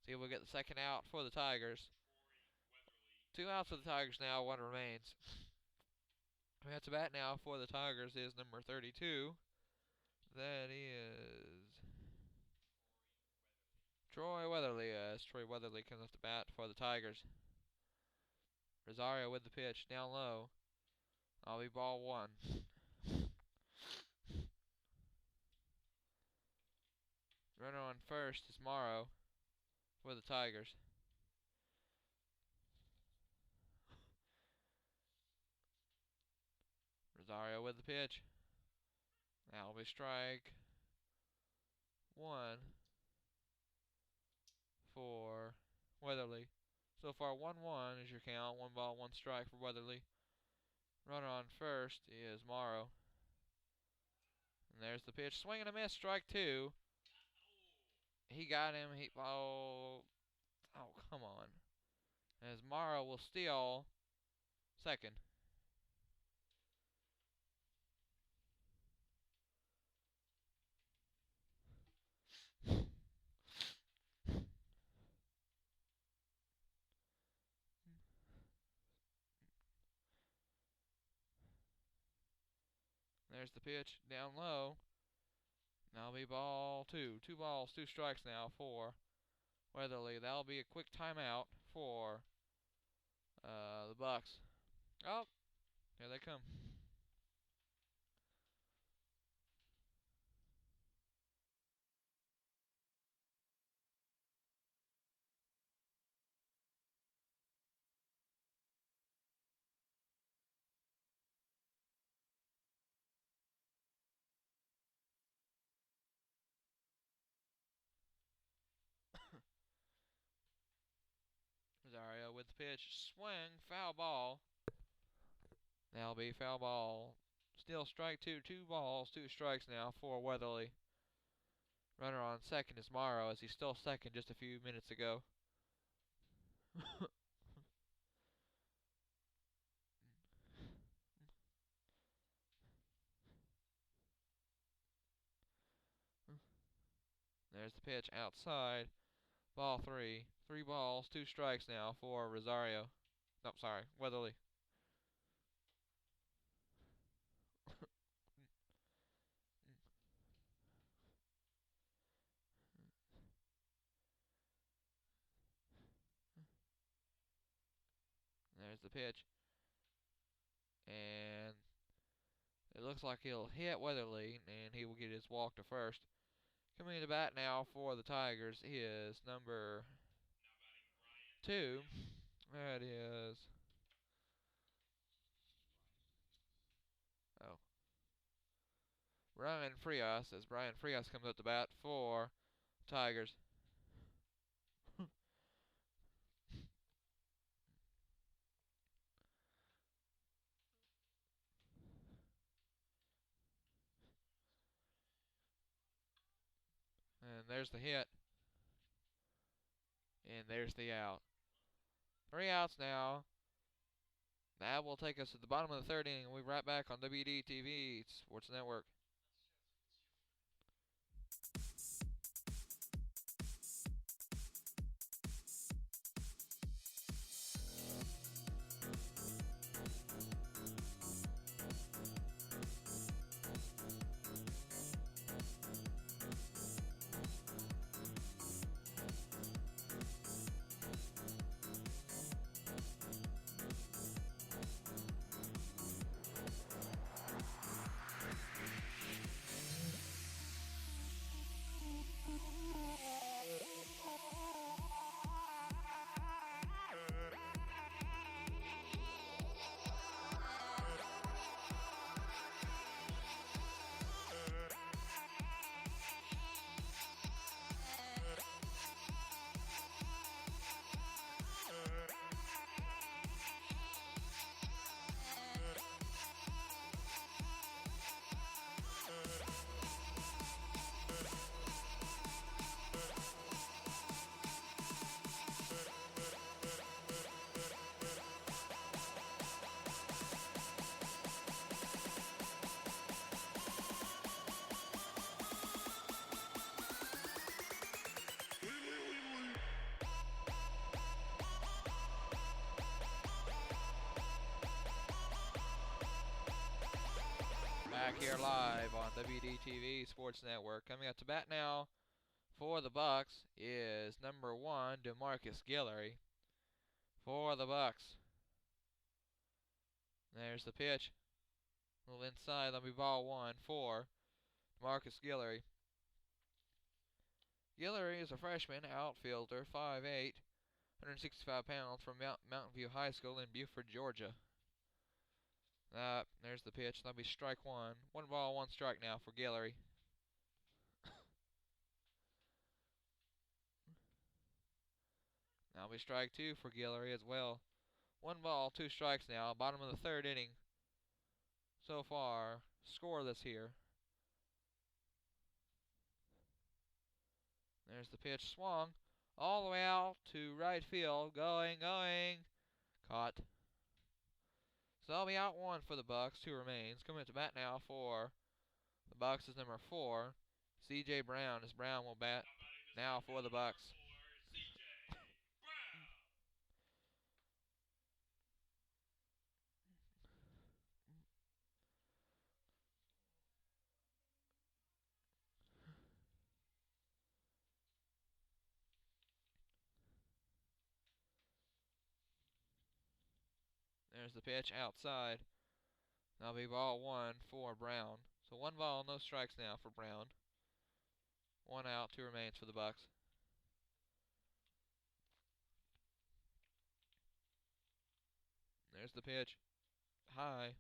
See if we'll get the second out for the Tigers. 2 outs for the Tigers now, 1 remains. At the bat now for the Tigers is number 32. That is Troy Weatherly, as Troy Weatherly comes up to bat for the Tigers. Rosario with the pitch, down low. I'll be ball 1. Runner on first is Morrow for the Tigers. Rosario with the pitch. That'll be strike 1 for Weatherly. So far 1-1 is your count. 1 ball, 1 strike for Weatherly. Runner on first is Morrow. And there's the pitch. Swing and a miss, strike 2. He got him. Oh, come on. As Morrow will steal second. There's the pitch, down low. That'll be ball 2. 2 balls, 2 strikes now for Weatherly. That'll be a quick timeout for the Bucks. Oh, here they come. Rosario with the pitch. Swing, foul ball. That'll be foul ball. Still strike 2. 2 balls, 2 strikes now for Weatherly. Runner on second is Morrow, as he stole second just a few minutes ago. There's the pitch outside. Ball 3. 3 balls, 2 strikes now for Rosario. No, sorry, Weatherly. There's the pitch. And it looks like he'll hit Weatherly, and he will get his walk to first. Coming to bat now for the Tigers is number 2. That is... Brian Frias, as Brian Frias comes up to bat for Tigers. And there's the hit. And there's the out. 3 outs now. That will take us to the bottom of the 3rd inning. We'll be right back on WD-TV Sports Network. back here live on WDTV Sports Network. Coming up to bat now for the Bucks is number 1, DeMarcus Guillory. For the Bucks. There's the pitch. A little inside. That'll be ball 1 for DeMarcus Guillory. Guillory is a freshman outfielder, 5'8", 165 pounds from Mountain View High School in Buford, Georgia. There's the pitch. That'll be strike 1. 1 ball, 1 strike now for Guillory. That'll be strike 2 for Guillory as well. 1 ball, 2 strikes now. Bottom of the 3rd inning. So far, scoreless here. There's the pitch. Swung all the way out to right field. Going. Caught. So that'll be out 1 for the Bucks. 2 remains. Coming to bat now for the Bucks is number 4, C.J. Brown. As Brown will bat now for the Bucks. There's the pitch outside. That'll be ball 1 for Brown. So 1 ball, no strikes now for Brown. 1 out, 2 remains for the Bucks. There's the pitch. High.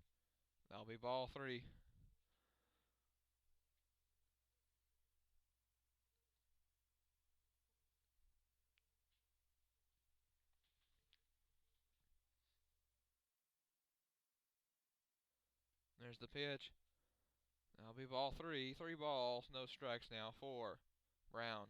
That'll be ball 3. There's the pitch. That'll be ball 3. 3 balls, no strikes now for Brown.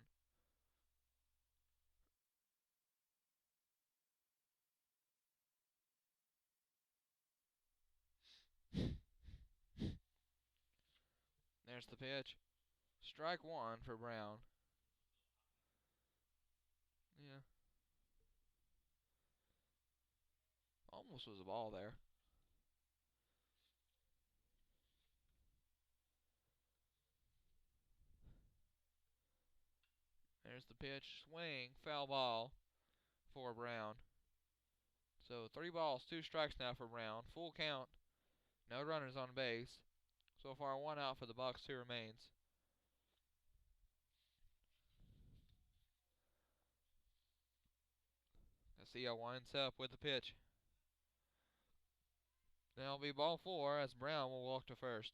There's the pitch. Strike 1 for Brown. Yeah. Almost was a ball there. There's the pitch. Swing. Foul ball for Brown. So 3 balls, 2 strikes now for Brown. Full count. No runners on base. So far 1 out for the Bucks, 2 remains. Garcia winds up with the pitch. That'll be ball 4 as Brown will walk to first.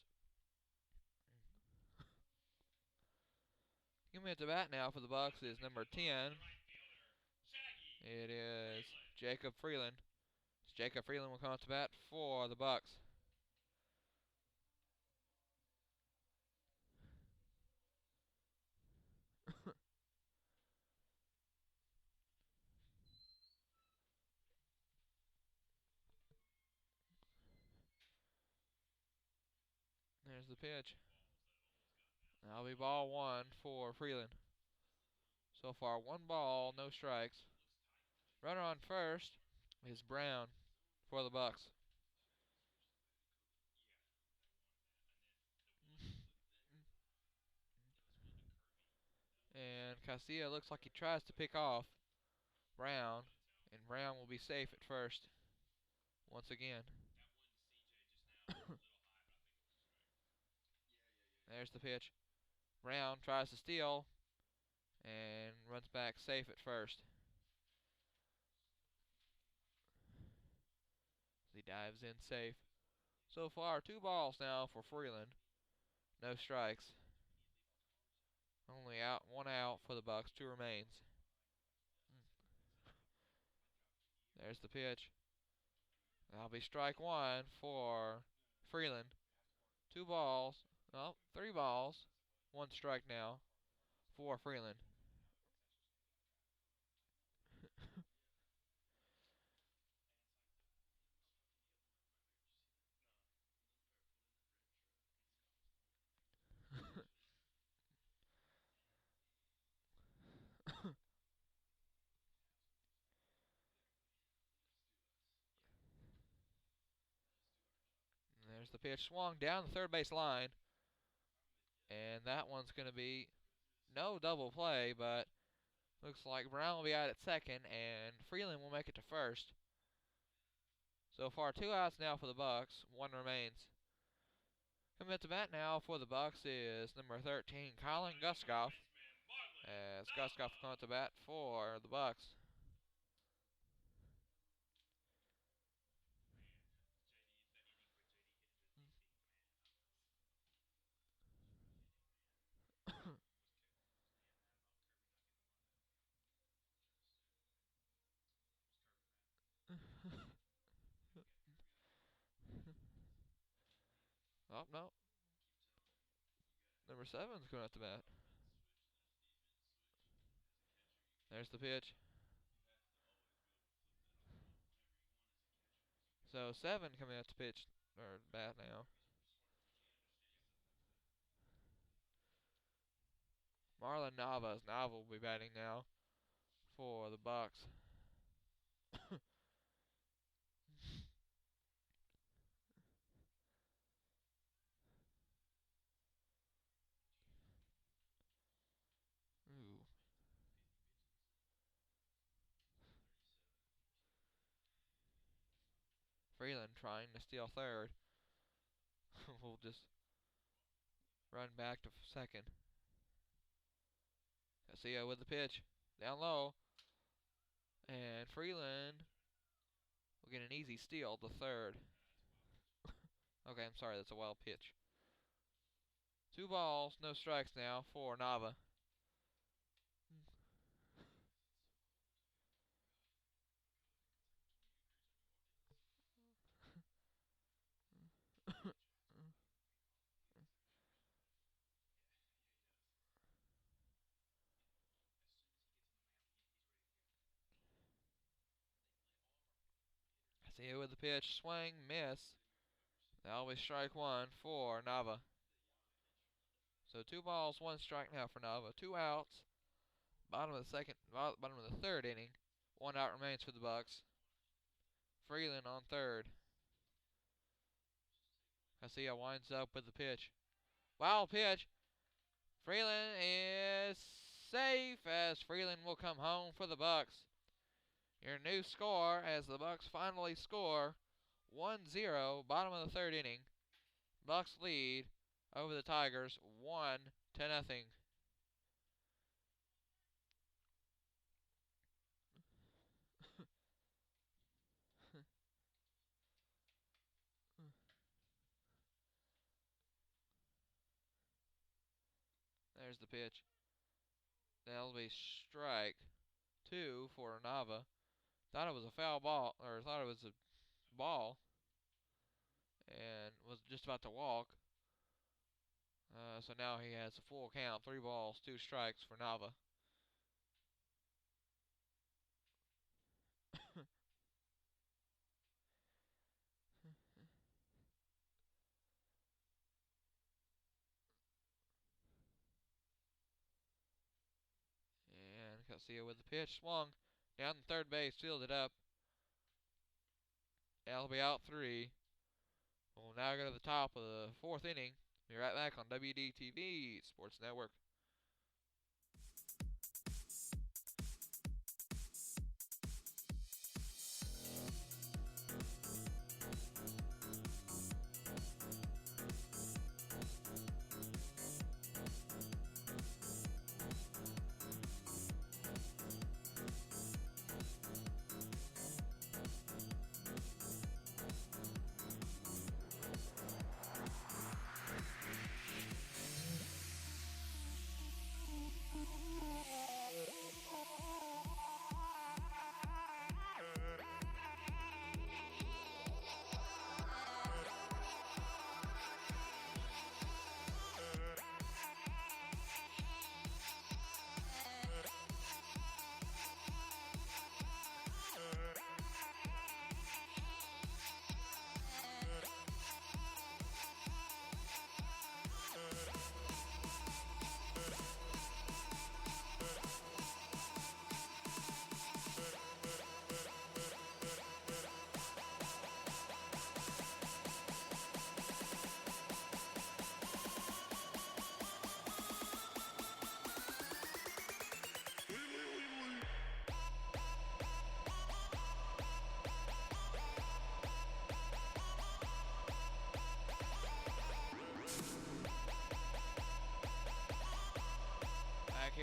Coming at the bat now for the Bucks is number 10. It is Jacob Freeland. Jacob Freeland will come up to bat for the Bucks. There's the pitch. That'll be ball 1 for Freeland. So far 1 ball, no strikes. Runner on first is Brown for the Bucks. And Garcia looks like he tries to pick off Brown, and Brown will be safe at first once again. There's the pitch. Brown tries to steal and runs back safe at first. He dives in safe. So far 2 balls now for Freeland. No strikes. Only 1 out for the Bucks, 2 remains. There's the pitch. That'll be strike 1 for Freeland. 2 balls. 3 balls. 1 strike now for Freeland. There's the pitch. Swung down the third base line. And that one's going to be no double play, but looks like Brown will be out at second, and Freeland will make it to first. So far, 2 outs now for the Bucks. 1 remains. Coming at the bat now for the Bucks is number 13, Colin Guskoff. As Guskoff comes to bat for the Bucks. Oh, no. Number 7's going at the bat. There's the pitch. So 7 coming at the pitch, or bat now. Marlon Navas. Nava will be batting now for the Bucks. Ooh. Freeland trying to steal third. We'll just run back to second. Garcia with the pitch. Down low. And Freeland will get an easy steal to third. Okay, I'm sorry, that's a wild pitch. 2 balls, no strikes now for Nava. Garcia with the pitch. Swing, miss. That'll be strike 1 for Nava. So 2 balls, 1 strike now for Nava. 2 outs. Bottom of the third inning. 1 out remains for the Bucks. Freeland on third. Garcia winds up with the pitch. Wild pitch. Freeland is safe as Freeland will come home for the Bucks. Your new score as the Bucks finally score 1-0, bottom of the third inning. Bucks lead over the Tigers 1-0. There's the pitch. That'll be strike 2 for Nava. Thought it was a foul ball, or thought it was a ball, and was just about to walk. So now he has a full count, 3 balls, 2 strikes for Nava. And Garcia with the pitch, swung down the third base, fielded up. That'll be out 3. We'll now go to the top of the 4th inning. Be right back on WDTV Sports Network.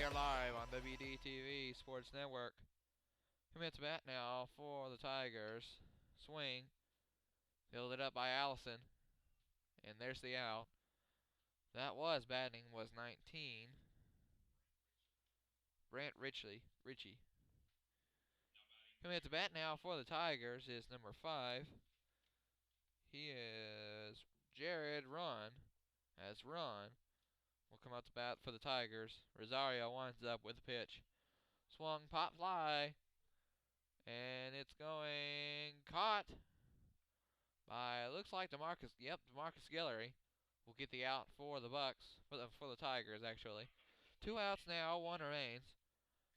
here live on WDTV Sports Network. Coming at the bat now for the Tigers. Swing. Fielded up by Allison. And there's the out. That was batting was 19. Brant Ritchie. Coming at the bat now for the Tigers is number 5. He is Jared Run. As Run will come out to bat for the Tigers. Rosario winds up with the pitch. Swung, pop fly. And it's going caught by, looks like DeMarcus Guillory will get the out for the Bucks, for the Tigers actually. 2 outs now, 1 remains.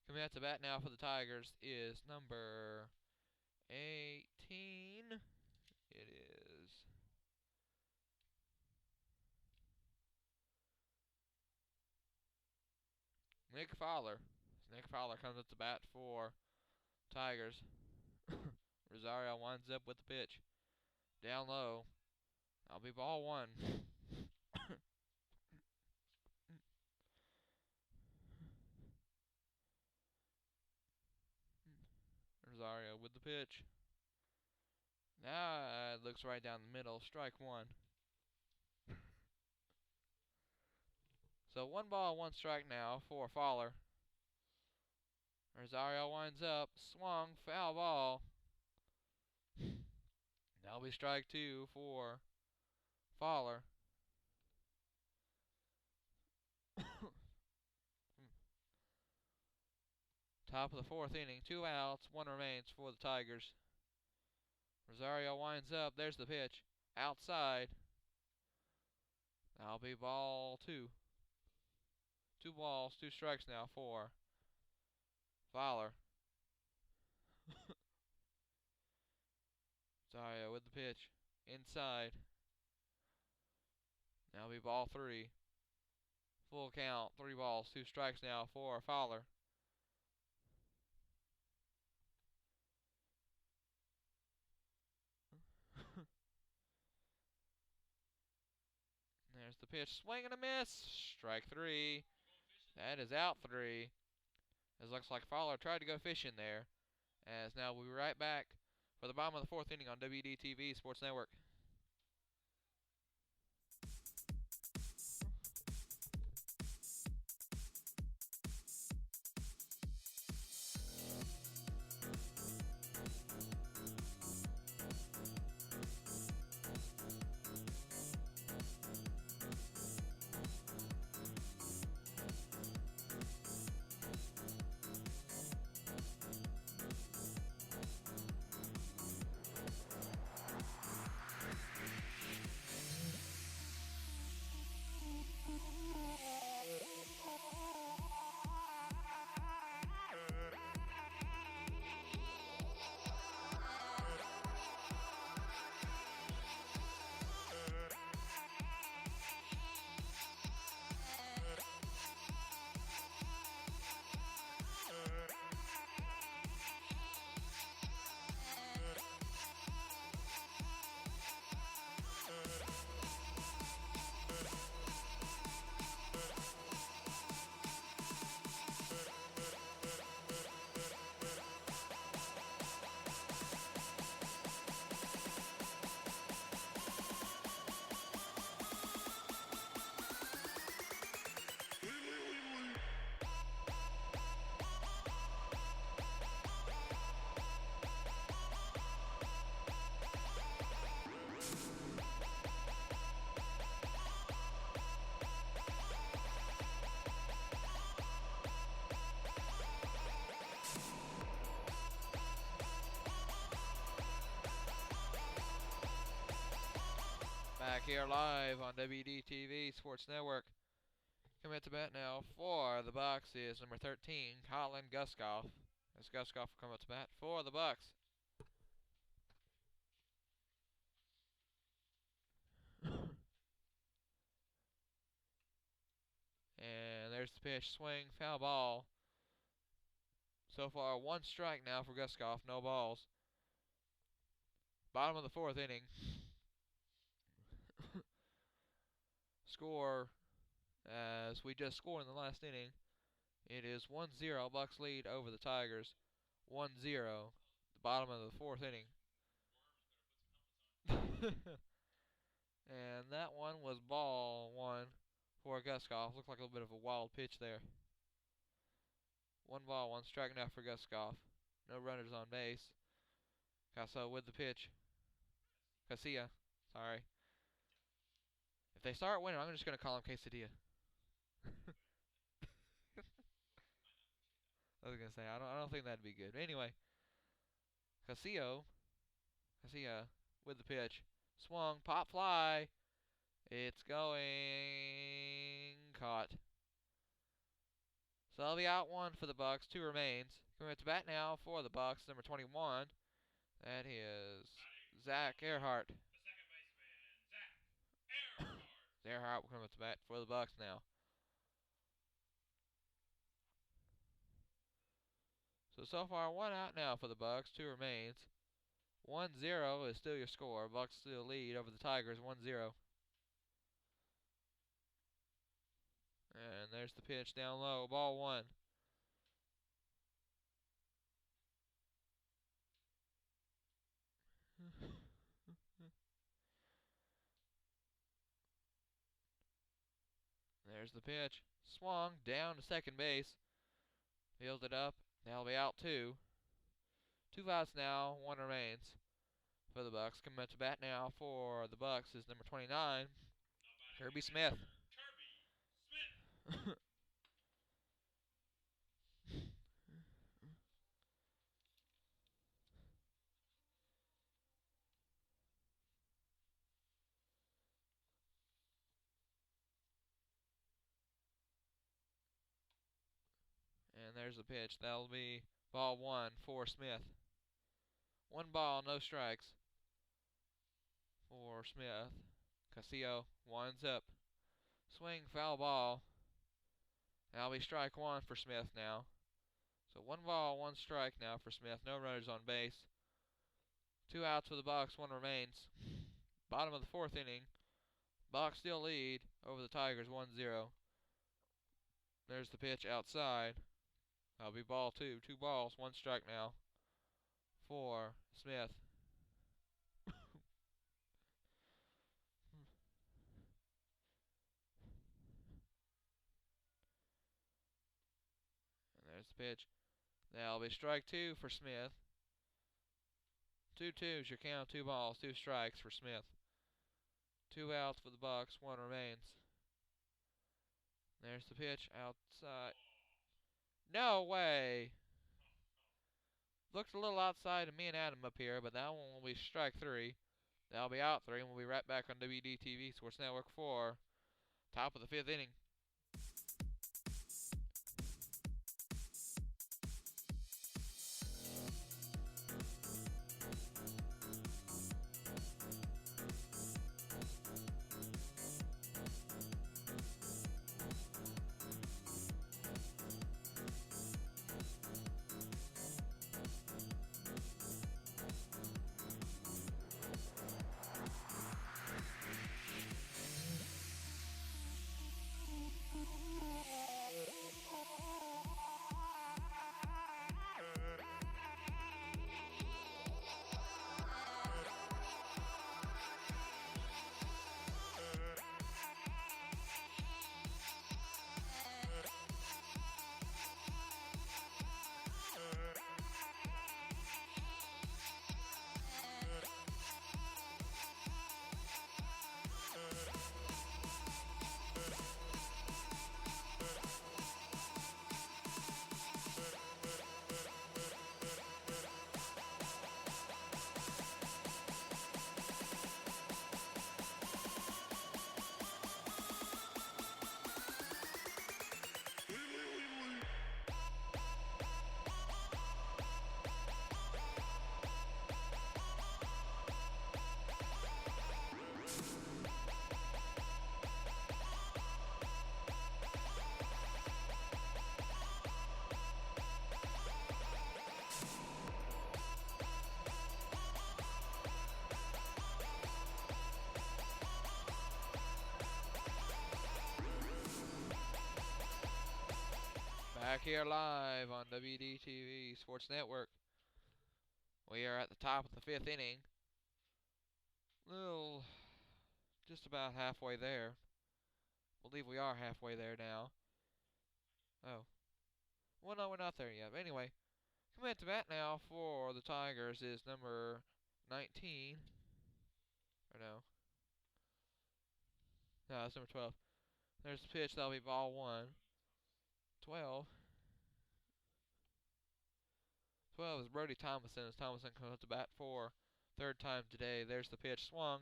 Coming out to bat now for the Tigers is number 18. It is Nick Fowler. Nick Fowler comes up to bat for Tigers. Rosario winds up with the pitch. Down low. That'll be ball 1. Rosario with the pitch. Now it looks right down the middle. Strike 1. So 1 ball, 1 strike now for Fowler. Rosario winds up. Swung. Foul ball. That'll be strike 2 for Fowler. Top of the 4th inning. 2 outs. 1 remains for the Tigers. Rosario winds up. There's the pitch. Outside. That'll be ball 2. 2 balls, 2 strikes now for Fowler. Rosario with the pitch. Inside. That'll be ball 3. Full count. 3 balls, 2 strikes now for Fowler. There's the pitch. Swing and a miss. Strike 3. That is out 3. It looks like Fowler tried to go fishing there. As now we'll be right back for the bottom of the 4th inning on WDTV Sports Network. Back here live on WDTV Sports Network. Coming at the bat now for the Bucks is number 13, Colin Guskoff. As Guskoff will come up to bat for the Bucks. And there's the pitch. Swing, foul ball. So far, 1 strike now for Guskoff, no balls. Bottom of the 4th inning. Score as we just scored in the last inning. It is 1-0. Bucks lead over the Tigers. 1-0. The bottom of the 4th inning. And that one was ball 1 for Guskoff. Looked like a little bit of a wild pitch there. 1 ball, 1 strike now for Guskoff. No runners on base. Casilla with the pitch. Casilla, sorry. If they start winning, I'm just going to call him Quesadilla. I was going to say, I don't think that'd be good. Anyway, Casilla with the pitch. Swung, pop fly. It's going caught. So that'll be out 1 for the Bucks. 2 remains. Coming to bat now for the Bucks, number 21. That is Zach Earhart. Earhart will come up to bat for the Bucks now. So far 1 out now for the Bucks. 2 remains. 1-0 is still your score. Bucks still lead over the Tigers 1-0. And there's the pitch down low. Ball 1. There's the pitch. Swung down to second base. Fielded up. That'll be out 2. 2 outs now. 1 remains for the Bucks. Coming up to bat now for the Bucks is number 29, Kirby Smith. And there's the pitch. That'll be ball 1 for Smith. 1 ball, no strikes for Smith. Castillo winds up. Swing, foul ball. That'll be strike 1 for Smith now. So 1 ball, 1 strike now for Smith. No runners on base. 2 outs for the Bucks, 1 remains. Bottom of the 4th inning. Bucks still lead over the Tigers 1-0. There's the pitch outside. That'll be ball 2. 2 balls, 1 strike now for Smith. And there's the pitch. That'll be strike 2 for Smith. 2-2 is your count. 2 balls, 2 strikes for Smith. 2 outs for the Bucks, 1 remains. There's the pitch outside. No way! Looks a little outside of me and Adam up here, but that one will be strike 3. That'll be out 3, and we'll be right back on WDTV Sports Network for top of the 5th inning. Back here live on WDTV Sports Network. We are at the top of the 5th inning. Just about halfway there. Believe we are halfway there now. Oh. Well, no, we're not there yet. But anyway, coming at the bat now for the Tigers is number 19. Or no. No, that's number 12. There's the pitch. That'll be ball 1. 12. 12 is Brody Thomason as Thomason comes up to bat for third time today. There's the pitch. Swung.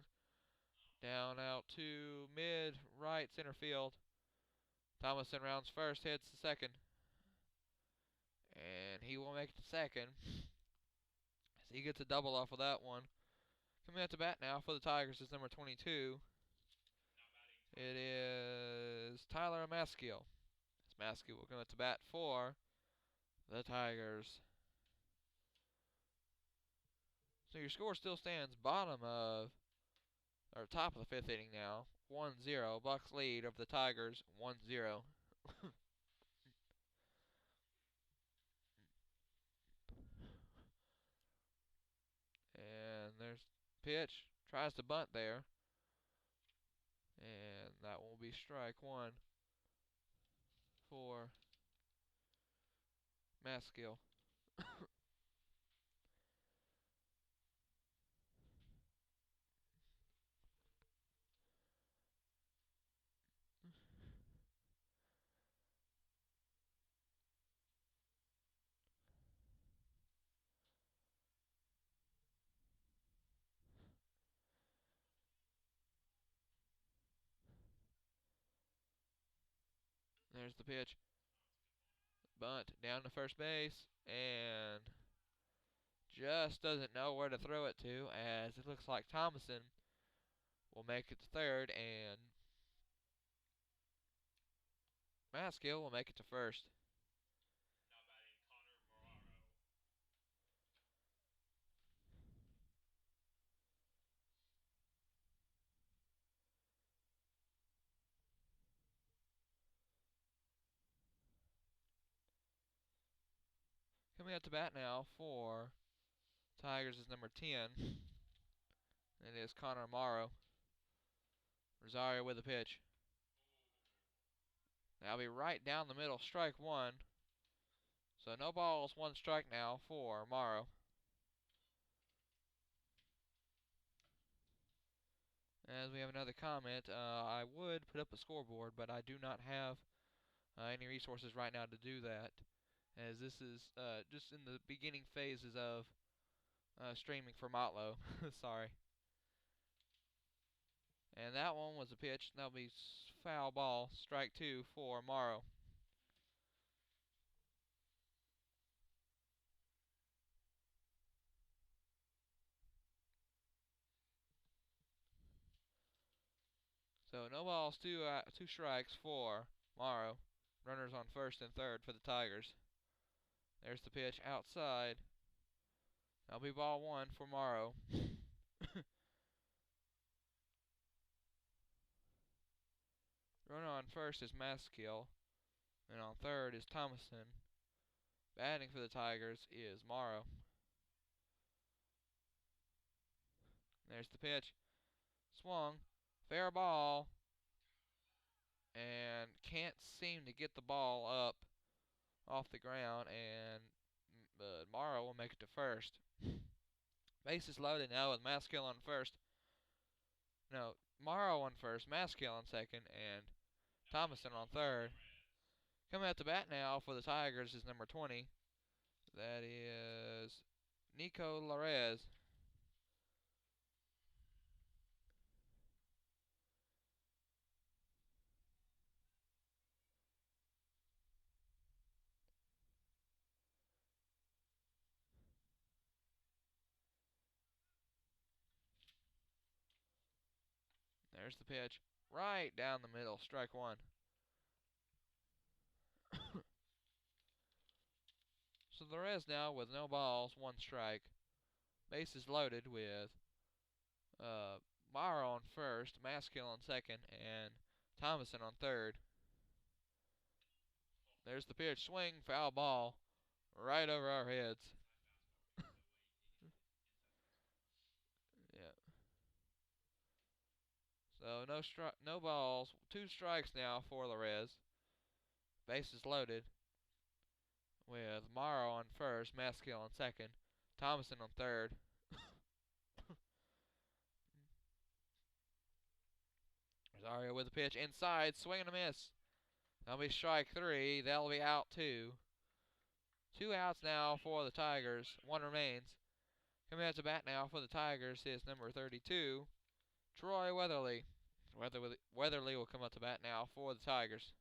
Down out to mid right center field. Thomason rounds first, hits the second. And he will make it to second. So he gets a double off of that one. Coming at the bat now for the Tigers is number 22. It is Tyler Maskiel. Maskiel will come at the bat for the Tigers. So your score still stands top of the 5th inning now. 1-0. Bucks lead over the Tigers. 1-0. And there's pitch. Tries to bunt there. And that will be strike 1 for Maskiel. There's the pitch. Bunt down to first base. And just doesn't know where to throw it to, as it looks like Thomason will make it to third, and Maskill will make it to first. Coming up to bat now for Tigers is number 10. It is Connor Morrow. Rosario with the pitch. That'll be right down the middle, strike 1. So no balls, 1 strike now for Morrow. As we have another comment, I would put up a scoreboard, but I do not have any resources right now to do that, as this is just in the beginning phases of streaming for Motlow. Sorry. And that one was a pitch. That'll be foul ball. Strike 2 for Morrow. So no balls, two strikes for Morrow. Runners on first and third for the Tigers. There's the pitch outside. That'll be ball 1 for Morrow. Runner on first is Maskill, and on third is Thomason. Batting for the Tigers is Morrow. There's the pitch. Swung. Fair ball. And can't seem to get the ball up off the ground, and Morrow will make it to first. Bases loaded now with Maskill on first. No, Morrow on first, Maskill on second, and Thomason on third. Coming at the bat now for the Tigers is number 20. That is Nico Larez. There's the pitch. Right down the middle. Strike 1. So Larez now with no balls, 1 strike. Bases loaded with Morrow on first, Maskill on second, and Thomason on third. There's the pitch. Swing. Foul ball. Right over our heads. Yeah. So no balls. 2 strikes now for the Reds. Bases loaded. With Morrow on first, Maskill on second, Thomason on third. Rosario with the pitch inside, swing and a miss. That'll be strike 3. That'll be out 2. 2 outs now for the Tigers. 1 remains. Coming out to bat now for the Tigers is number 32, Troy Weatherly. Weatherly will come out to bat now for the Tigers.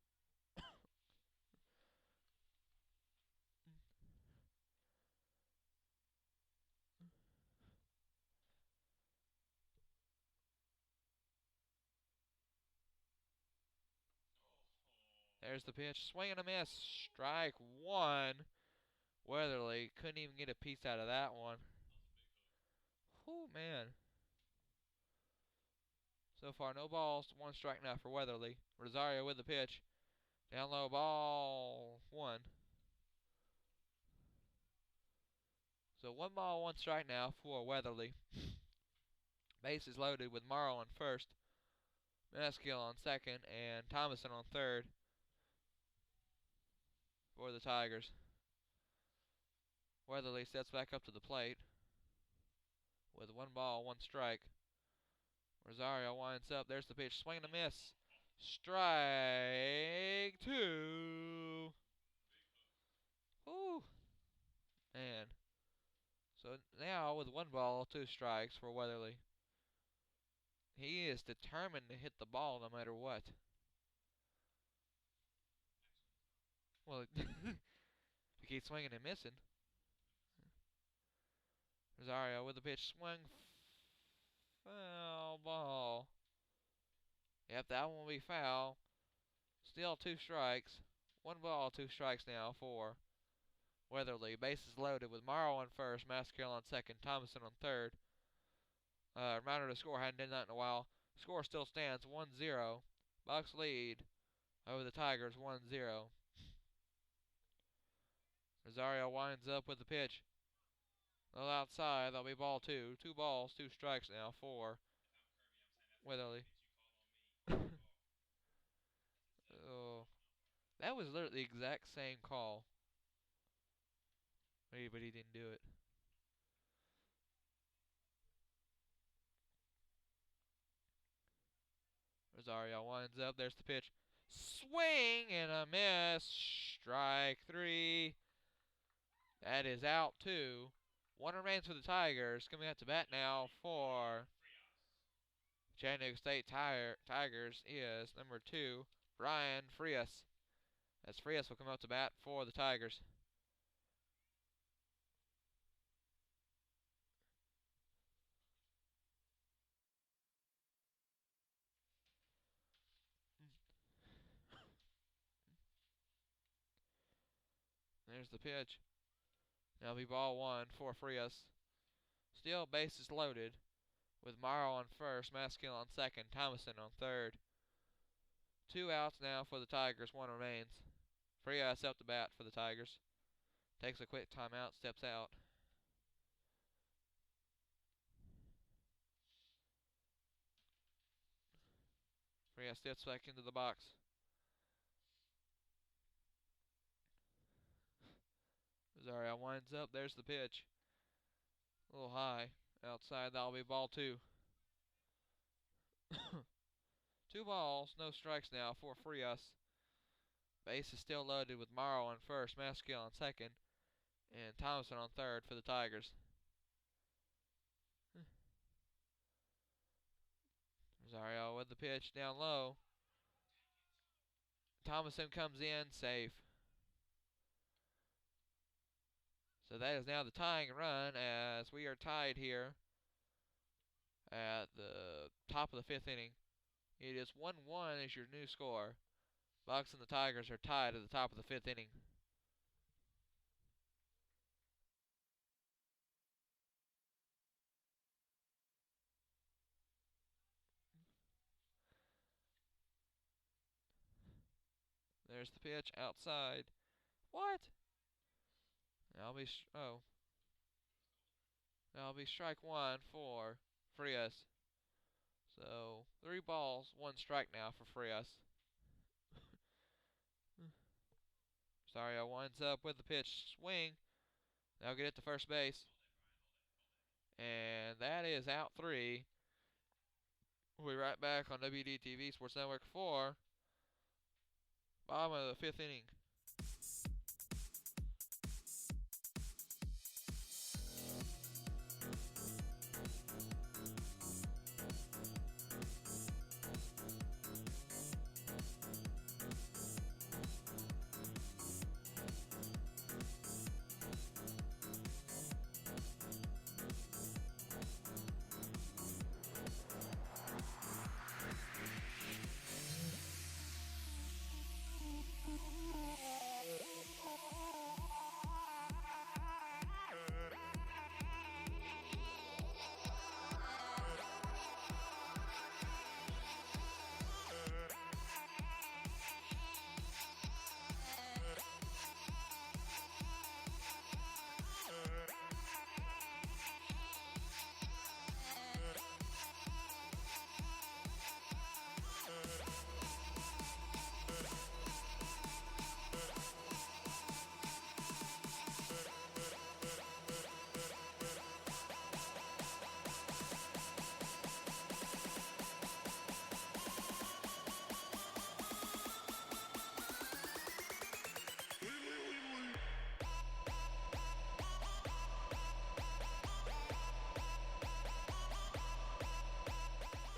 There's the pitch. Swing and a miss. Strike 1. Weatherly couldn't even get a piece out of that one. Oh, man. So far, no balls. 1 strike now for Weatherly. Rosario with the pitch. Down low, ball 1. So 1 ball, 1 strike now for Weatherly. Bases loaded with Morrow on first, Maskill on second, and Thomason on third for the Tigers. Weatherly steps back up to the plate with 1 ball, 1 strike. Rosario winds up. There's the pitch. Swing and a miss. Strike 2. Ooh. Man. So now with 1 ball, 2 strikes for Weatherly. He is determined to hit the ball no matter what. Well, he keeps swinging and missing. Rosario with the pitch. Swing. Foul ball. Yep, that one will be foul. Still 2 strikes. 1 ball, 2 strikes now for Weatherly. Bases loaded with Morrow on first, Maskill on second, Thomason on third. Reminder the score, hadn't done that in a while. Score still stands 1-0. Bucks lead over the Tigers 1-0. Rosario winds up with the pitch. A little outside, that'll be ball 2. 2 balls, 2 strikes now for Weatherly. Oh, that was literally the exact same call. But he didn't do it. Rosario winds up. There's the pitch. Swing and a miss. Strike 3. That is out 2. 1 remains for the Tigers. Coming out to bat now for Chattanooga State Tigers is number 2, Brian Frias. As Frias will come out to bat for the Tigers. There's the pitch. That'll be ball 1 for Frias. Still bases loaded with Morrow on first, Maskill on second, Thomason on third. 2 outs now for the Tigers, 1 remains. Frias up to bat for the Tigers. Takes a quick timeout, steps out. Frias steps back into the box. Rosario winds up. There's the pitch. A little high. Outside, that'll be ball 2. 2 balls, no strikes now for Frias. Base is still loaded with Morrow on first, Maskill on second, and Thompson on third for the Tigers. Rosario with the pitch down low. Thomason comes in, safe. So that is now the tying run as we are tied here at the top of the 5th inning. It is 1-1 is your new score. Bucks and the Tigers are tied at the top of the 5th inning. There's the pitch outside. What? That'll be strike one for Frias. So 3 balls, 1 strike now for Frias. Sario winds up with the pitch swing. Now get it to first base. And that is out 3. We'll be right back on WDTV Sports Network for bottom of the 5th inning.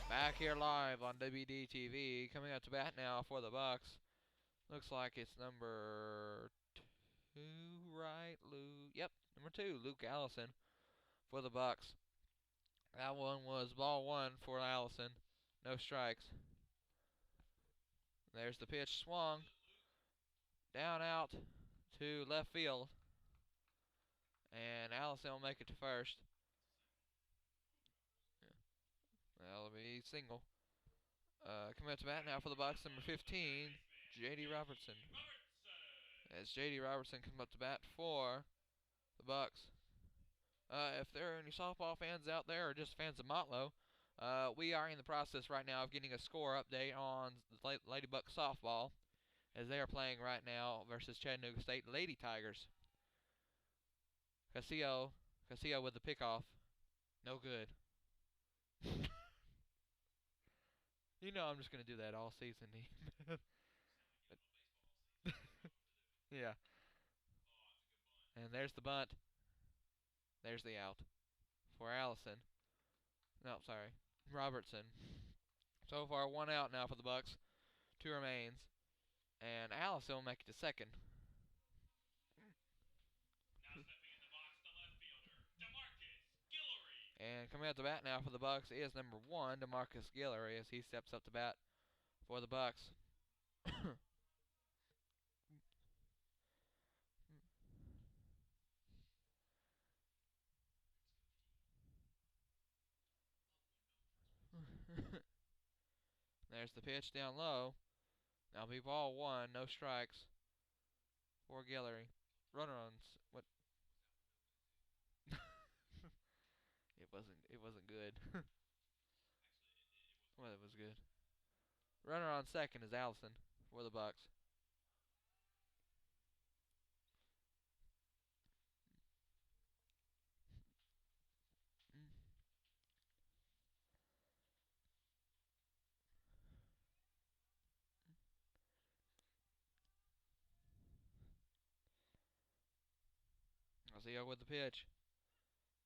Back here live on WDTV. Coming out to bat now for the Bucks. Looks like it's number 2, right? Yep, number 2, Luke Allison for the Bucks. That one was ball 1 for Allison. No strikes. There's the pitch swung. Down out to left field. And Allison will make it to first. That'll be single. Coming up to bat now for the Bucks, number 15, J.D. Robertson. As J.D. Robertson comes up to bat for the Bucks. If there are any softball fans out there or just fans of Motlow, we are in the process right now of getting a score update on the Lady Bucks softball, as they are playing right now versus Chattanooga State Lady Tigers. Castillo with the pickoff. No good. You know I'm just going to do that all season. Yeah. And there's the bunt. There's the out for Allison. No, sorry. Robertson. So far, 1 out now for the Bucks. 2 remains. And Allison will make it to second. And coming out to bat now for the Bucks is number 1, DeMarcus Guillory, as he steps up to bat for the Bucks. There's the pitch down low. Now be ball 1, no strikes for Guillory. Runner on what? It wasn't good. Well, it was good. Runner on second is Allison for the Bucks. Ozio with the pitch.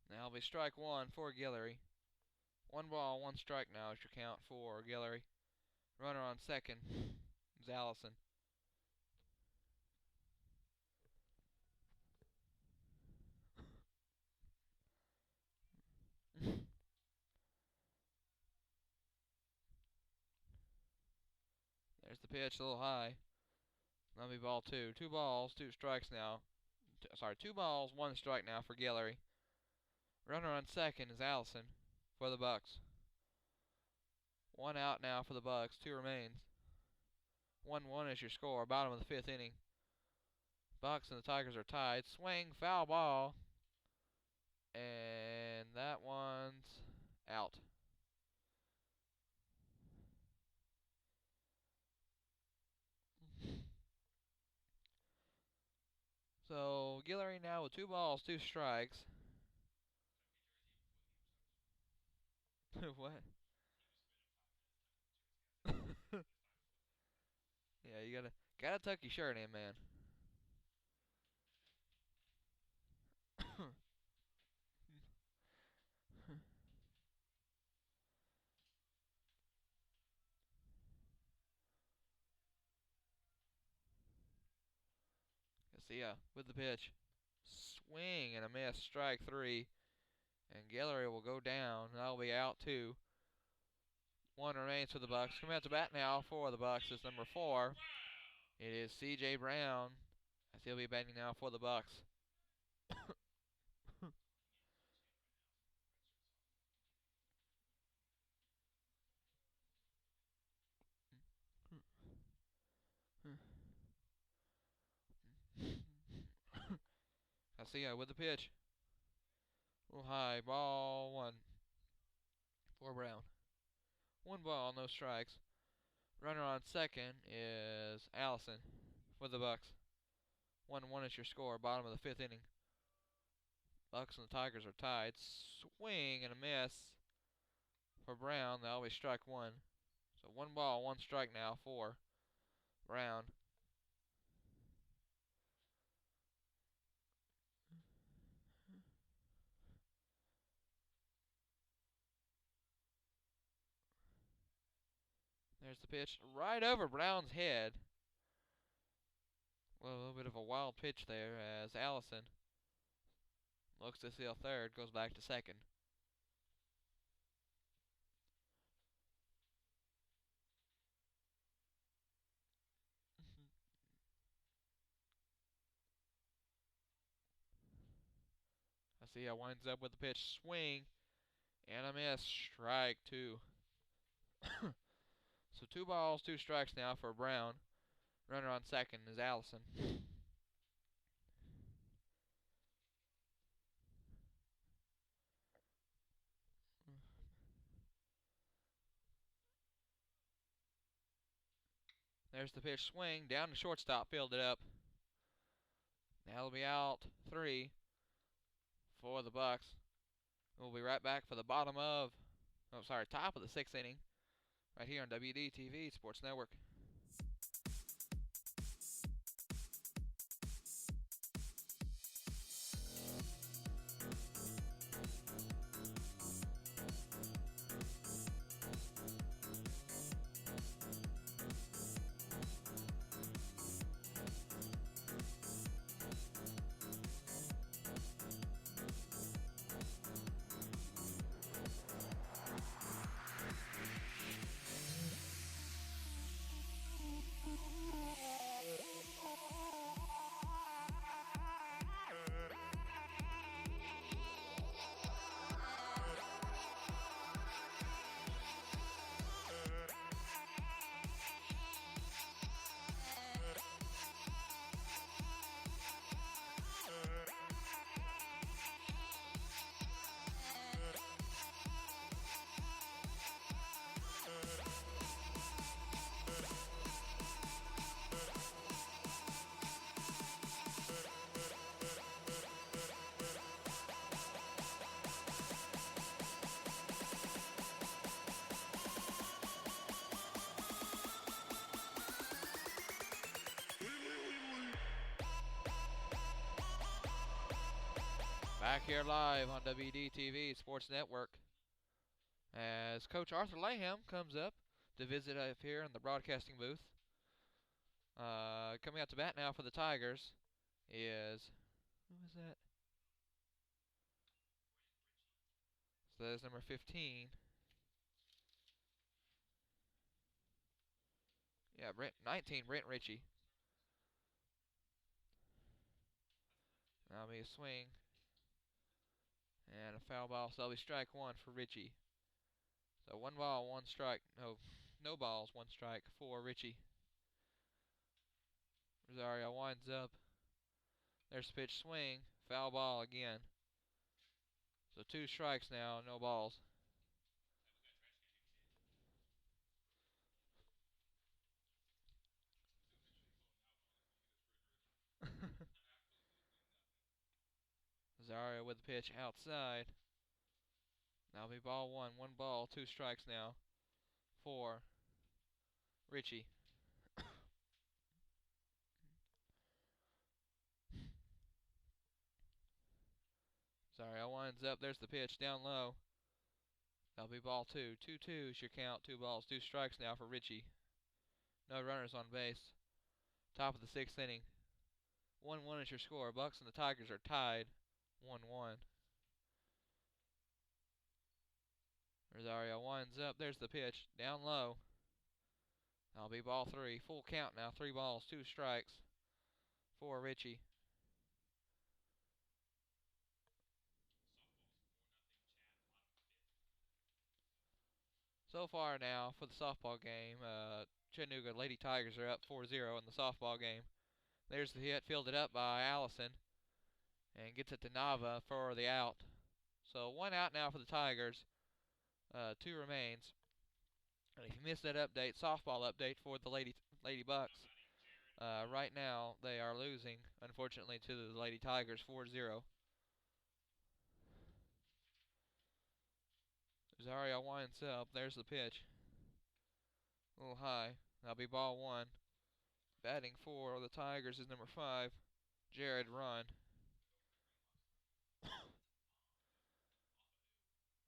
Now it'll be strike 1 for Guillory. 1 ball, 1 strike now is your count for Guillory. Runner on second is Allison. There's the pitch, a little high. That'll be ball 2. 2 balls, 2 strikes now. 2 balls, 1 strike now for Guillory. Runner on second is Allison for the Bucks. 1 out now for the Bucks. 2 remains. 1-1 is your score. Bottom of the 5th inning. Bucks and the Tigers are tied. Swing, foul ball. And that one's out. So Guillory now with 2 balls, 2 strikes. What? Yeah, you gotta tuck your shirt in, man. Garcia with the pitch. Swing and a miss. Strike 3. And Guillory will go down. That'll be out 2. 1 remains for the Bucks. Coming out to bat now for the Bucks is number 4. It is C.J. Brown, as he'll be batting now for the Bucks. Garcia with the pitch. A little high. Ball 1 for Brown. 1 ball, no strikes. Runner on second is Allison for the Bucks. 1-1 is your score. Bottom of the 5th inning. Bucks and the Tigers are tied. Swing and a miss for Brown. That'll be strike 1. So 1 ball, 1 strike now for Brown. There's the pitch right over Brown's head. Well, a little bit of a wild pitch there as Allison looks to steal third, goes back to second. Garcia winds up with the pitch. Swing and a miss. Strike 2. So 2 balls, 2 strikes now for Brown. Runner on second is Allison. There's the pitch. Swing down to shortstop. Fielded up. Now it'll be out 3 for the Bucks. We'll be right back for the top of the 6th inning. Right here on WDTV Sports Network. Back here live on WDTV Sports Network as Coach Arthur Layham comes up to visit up here in the broadcasting booth. Coming out to bat now for the Tigers is, who is that? So that is number 15. Yeah, 19, Brent Ritchie. That'll be a swing. And a foul ball, so that'll be strike 1 for Ritchie. So 1 ball, 1 strike. No balls, 1 strike for Ritchie. Rosario winds up. There's the pitch, swing, foul ball again. So 2 strikes now, no balls. Rosario with the pitch outside. That'll be ball 1. 1 ball, 2 strikes now for Richie. Rosario winds up. There's the pitch down low. That'll be ball 2. 2-2 is your count. 2 balls, 2 strikes now for Richie. No runners on base. Top of the 6th inning. 1-1 is your score. Bucks and the Tigers are tied. 1-1. Rosario winds up. There's the pitch. Down low. That'll be ball 3. Full count now. 3 balls, 2 strikes for Richie. So far now for the softball game, Chattanooga Lady Tigers are up 4-0 in the softball game. There's the hit, fielded up by Allison, and gets it to Nava for the out. So 1 out now for the Tigers. 2 remains. And if you missed that update, softball update for the Lady Bucks, right now they are losing, unfortunately, to the Lady Tigers 4-0. Rosario winds up. There's the pitch. A little high. That'll be ball 1. Batting for the Tigers is number 5, Jared Run.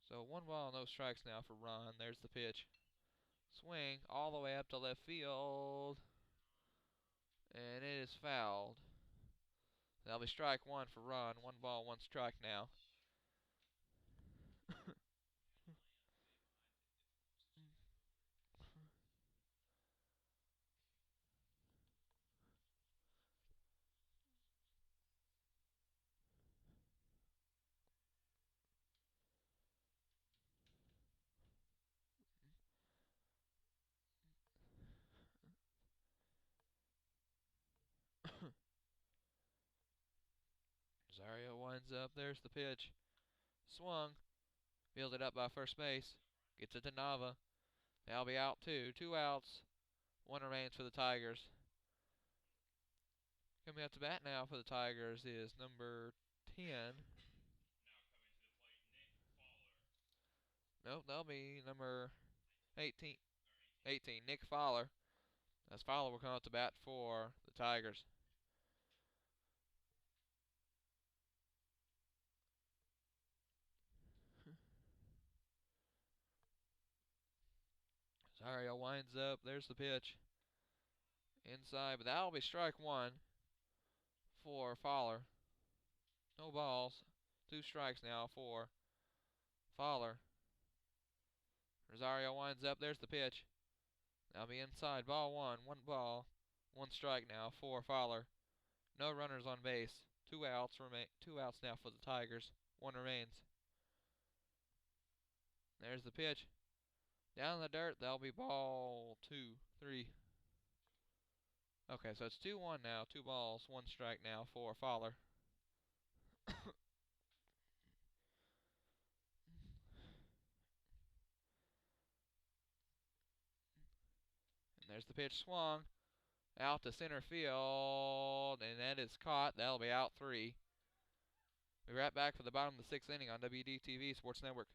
So 1 ball, no strikes now for Run. There's the pitch. Swing all the way up to left field. And it is fouled. That'll be strike 1 for Run. 1 ball, 1 strike now. Rosario winds up. There's the pitch. Swung. Fielded up by first base. Gets it to Nava. That'll be out 2. 2 outs. 1 remains for the Tigers. Coming up to bat now for the Tigers is number 10. Nope, that'll be number 18. 18, Nick Fowler. As Fowler will come up to bat for the Tigers. Rosario winds up. There's the pitch. Inside, but that'll be strike 1 for Fowler. No balls. 2 strikes now for Fowler. Rosario winds up. There's the pitch. That'll be inside. Ball 1. 1 ball. 1 strike now for Fowler. No runners on base. 2 outs remain. 2 outs now for the Tigers. 1 remains. There's the pitch. Down in the dirt. That'll be ball 2, 3. Okay, so it's 2-1 now. 2 balls, 1 strike now for Fowler. And there's the pitch swung. Out to center field, and that is caught. That'll be out 3. We'll be right back for the bottom of the 6th inning on WDTV Sports Network.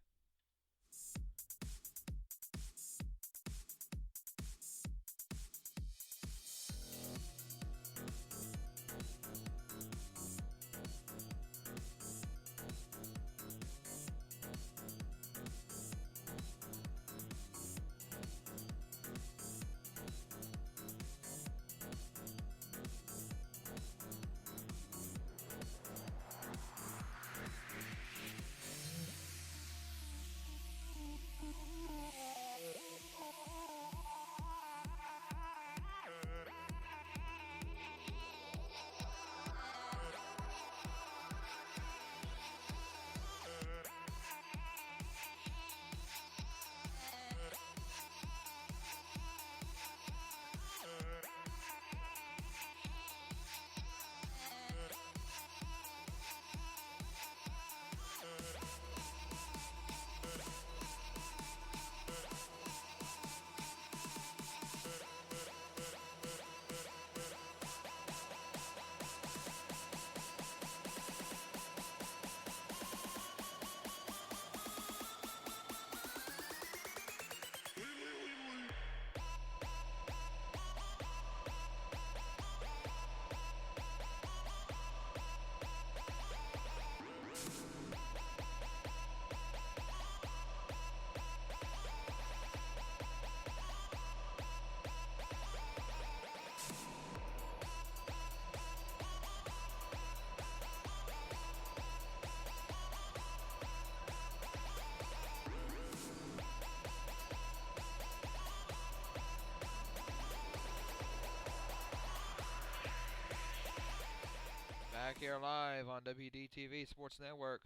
here live on WDTV Sports Network.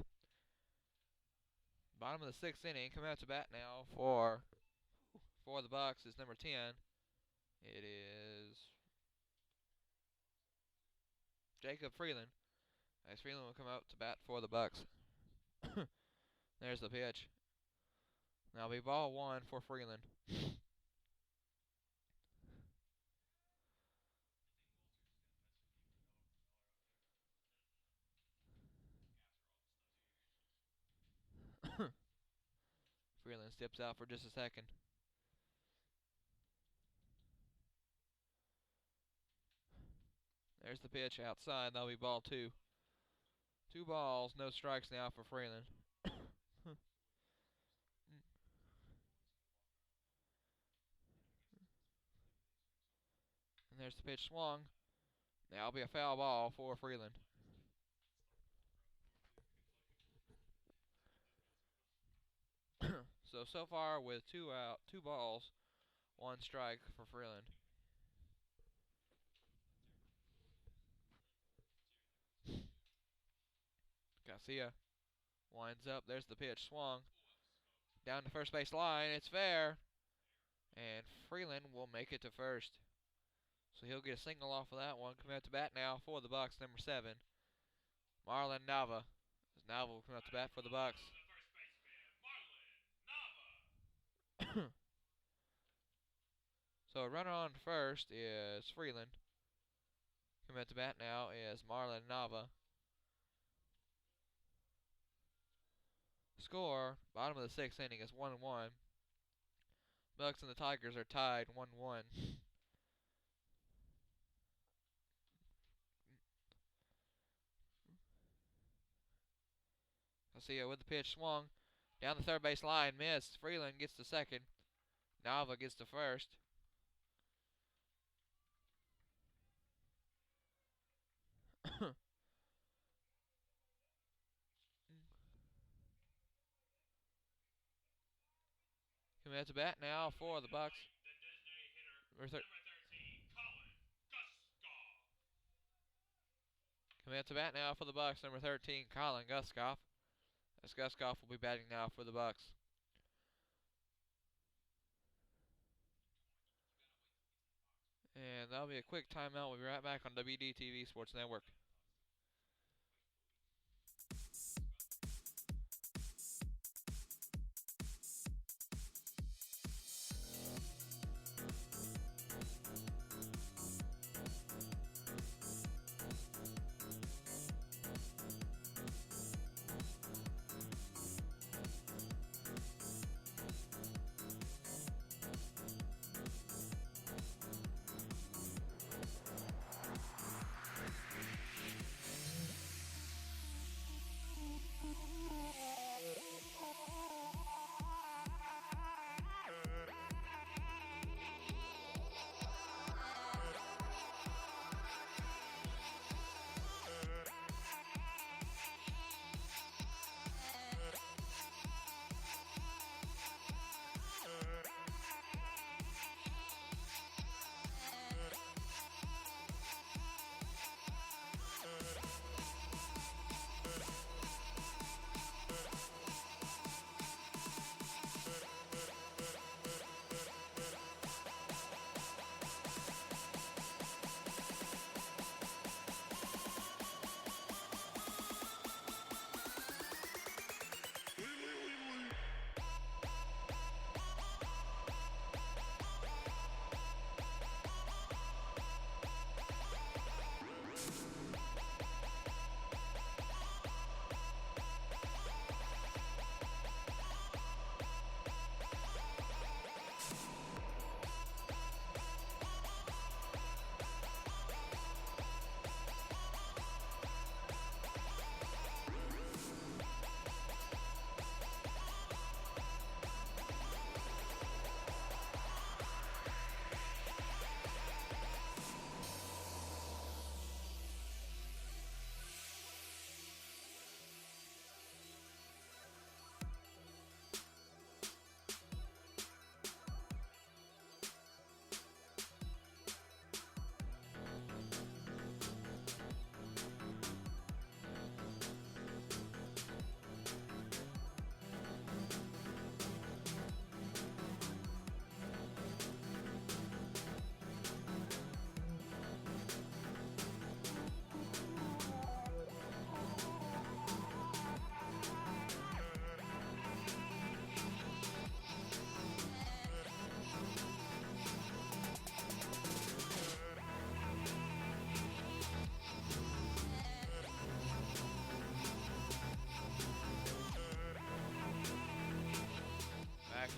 Bottom of the 6th inning. Coming out to bat now for the Bucks is number 10. It is Jacob Freeland. As Freeland will come out to bat for the Bucks. There's the pitch. Now be ball 1 for Freeland. Freeland steps out for just a second. There's the pitch outside. That'll be ball 2. 2 balls, no strikes now for Freeland. And there's the pitch swung. That'll be a foul ball for Freeland. So far with 2 out, 2 balls, 1 strike for Freeland. Garcia winds up. There's the pitch swung. Down the first base line. It's fair. And Freeland will make it to first. So he'll get a single off of that one. Coming out to bat now for the Bucks, number 7. Marlon Nava. As Nava will come out to bat for the Bucks. So a runner on first is Freeland. Coming out to bat now is Marlon Nava. Score, bottom of the 6th inning is 1-1. Bucks and the Tigers are tied 1-1. Garcia with the pitch swung. Down the third base line, missed. Freeland gets to second. Nava gets to first. Coming out to bat now for the Bucks. Coming out to bat now for the Bucks, number 13, Colin Guskoff. As Guskoff will be batting now for the Bucks. And that'll be a quick timeout. We'll be right back on WDTV Sports Network.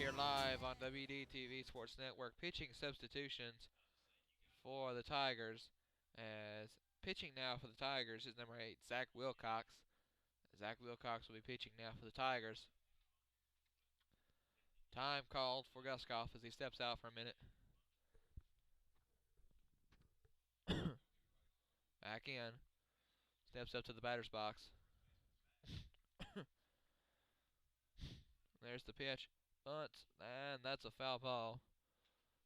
here live on WDTV Sports Network. Pitching substitutions for the Tigers. As pitching now for the Tigers is number 8, Zach Wilcox. Zach Wilcox will be pitching now for the Tigers. Time called for Guskoff as he steps out for a minute. Back in. Steps up to the batter's box. There's the pitch. Bunt, and that's a foul ball.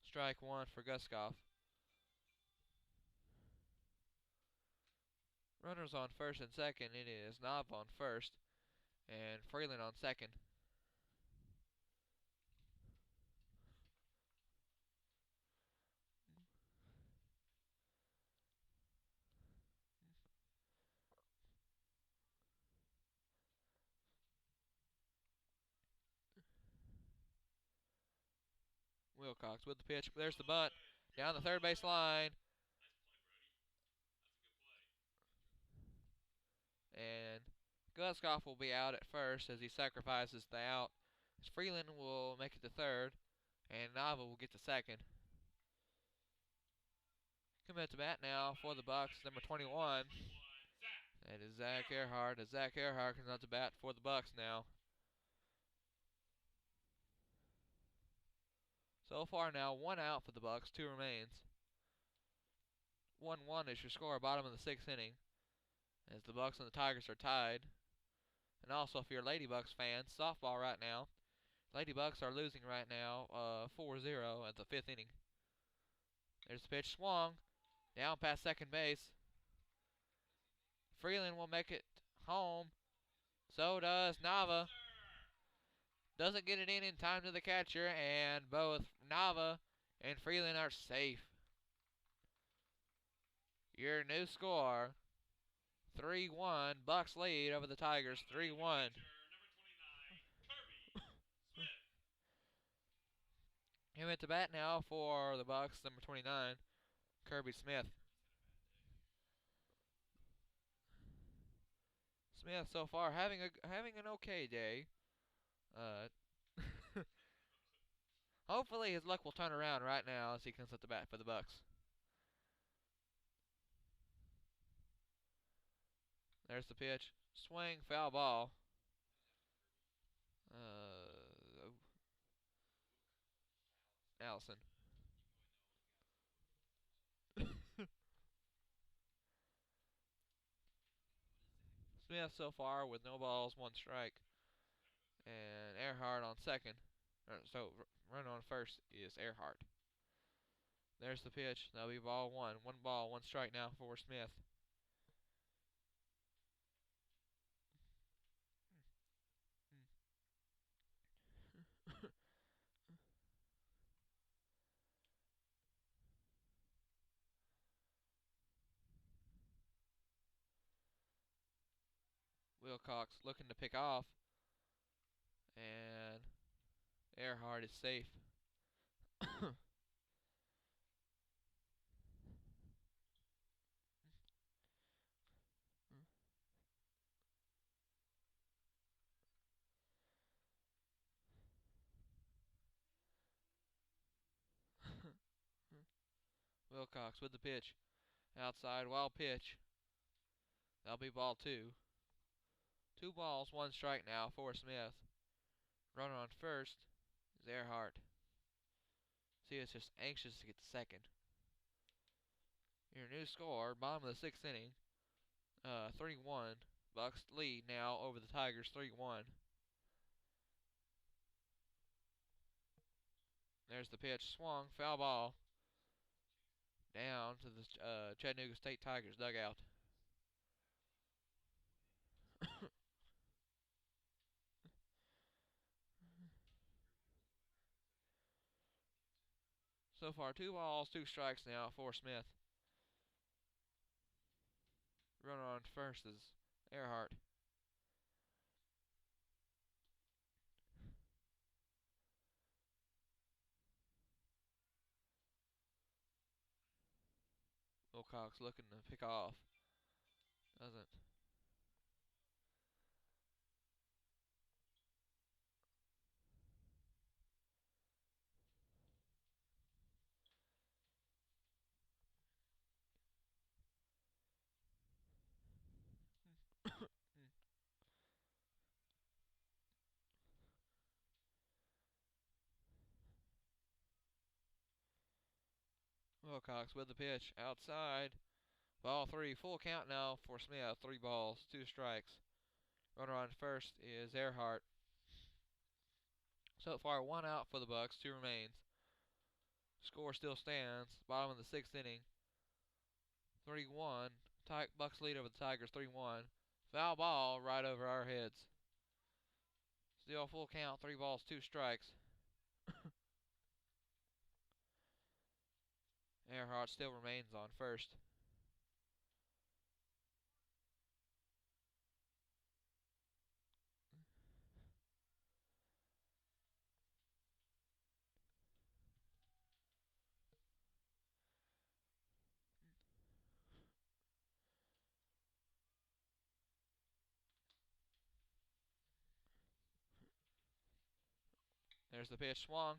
Strike one for Guskoff. Runners on first and second. It is Knob on first and Freeland on second. Wilcox with the pitch. There's the bunt. Down the third base line. And Guskoff will be out at first as he sacrifices the out. Freeland will make it to third. And Nava will get to second. Coming at the bat now for the Bucks, number 21. That is Zach Earhart. As Zach Earhart comes out to bat for the Bucks now. So far now, 1 out for the Bucks, 2 remains. 1-1 is your score, bottom of the 6th inning. As the Bucks and the Tigers are tied. And also, if you're a Lady Bucks fan, softball right now. Lady Bucks are losing right now 4-0 at the 5th inning. There's the pitch swung. Down past second base. Freeland will make it home. So does Nava. Doesn't get it in time to the catcher, and both Nava and Freeland are safe. Your new score, 3-1. Bucks lead over the Tigers, 3-1. Him at the bat now for the Bucks, number 29, Kirby Smith. Smith so far having an okay day. Hopefully his luck will turn around right now as he comes at the bat for the Bucks. There's the pitch. Swing, foul ball. Allison. Smith so far with no balls, 1 strike. And Earhart on second. So run on first is Earhart. There's the pitch. That'll be ball 1. 1 ball, 1 strike now for Smith. Wilcox looking to pick off. And Earhart is safe. Wilcox with the pitch. Outside, wild pitch. That'll be ball 2. 2 balls, 1 strike now for Smith. Runner on first is Earhart. See, it's just anxious to get to second. Your new score, bottom of the 6th inning, 3-1. Bucks lead now over the Tigers, 3-1. There's the pitch, swung, foul ball. Down to the Chattanooga State Tigers dugout. So far, 2 balls, 2 strikes now for Smith. Runner on first is Earhart. Wilcox looking to pick off. Doesn't. Wilcox with the pitch outside. Ball 3, full count now for Smith. 3 balls, 2 strikes. Runner on first is Earhart. So far, 1 out for the Bucks, 2 remains. Score still stands. Bottom of the 6th inning. 3-1. Bucks lead over the Tigers 3-1. Foul ball right over our heads. Still full count, 3 balls, 2 strikes. Earhart still remains on first. There's the pitch swung.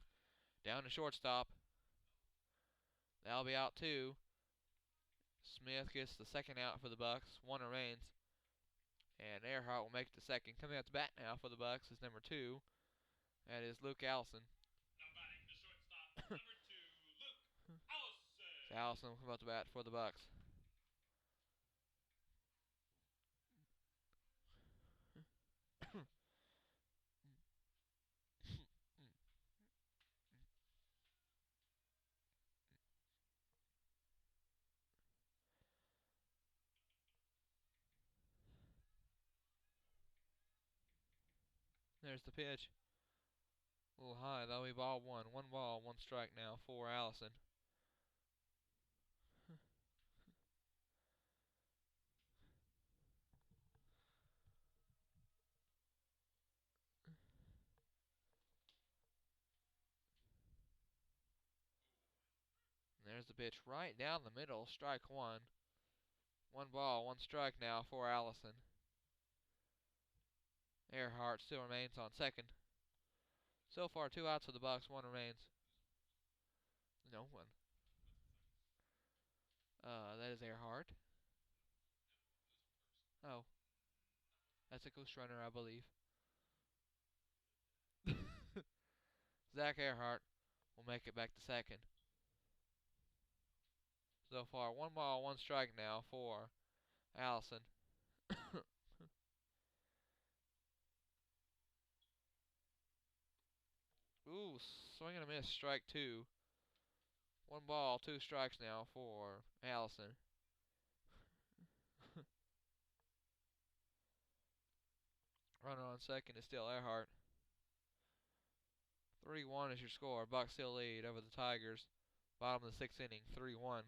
Down to shortstop. That'll be out 2. Smith gets the second out for the Bucks. 1 remains. And Earhart will make it to second. Coming out to bat now for the Bucks is number 2. That is Luke Allison. Now batting the shortstop, number 2, Luke Allison. Allison will come out to bat for the Bucks. There's the pitch. A little high. That'll be ball 1. 1 ball, 1 strike now for Allison. There's the pitch right down the middle. Strike 1. 1 ball, 1 strike now for Allison. Earhart still remains on second. So far, 2 outs for the Bucks, 1 remains. No one. That is Earhart. Oh. That's a ghost runner, I believe. Zach Earhart will make it back to second. So far, 1 ball, 1 strike now for Allison. Ooh, swing and a miss, strike 2. 1 ball, 2 strikes now for Allison. Runner on second is still Earhart. 3-1 is your score. Bucks still lead over the Tigers. Bottom of the 6th inning, 3-1.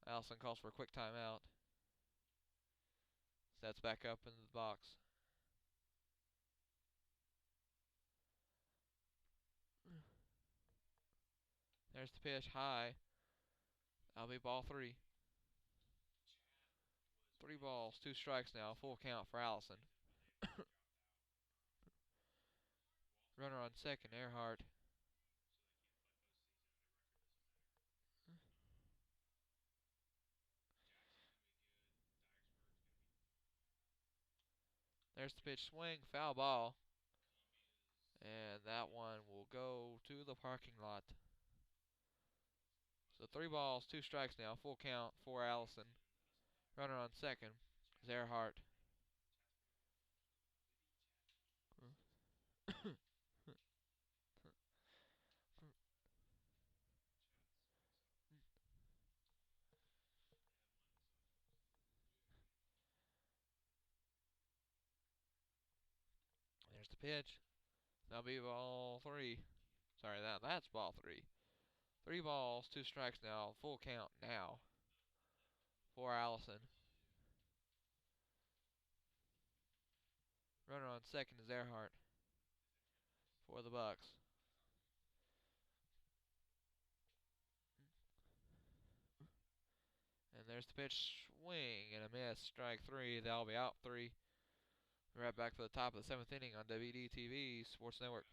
Allison calls for a quick timeout. Sets back up into the box. There's the pitch, high. That'll be ball 3. 3 balls, 2 strikes now, full count for Allison. Runner on second, Earhart. There's the pitch, swing, foul ball. And that one will go to the parking lot. So 3 balls, 2 strikes now, full count for Allison. Runner on second is Earhart. There's the pitch. That'll be ball 3. Sorry, that's ball 3. 3 balls, 2 strikes now, full count now for Allison. Runner on second is Earhart for the Bucks. And there's the pitch, swing and a miss, strike 3. That'll be out 3. Right back for the top of the 7th inning on WDTV Sports Network.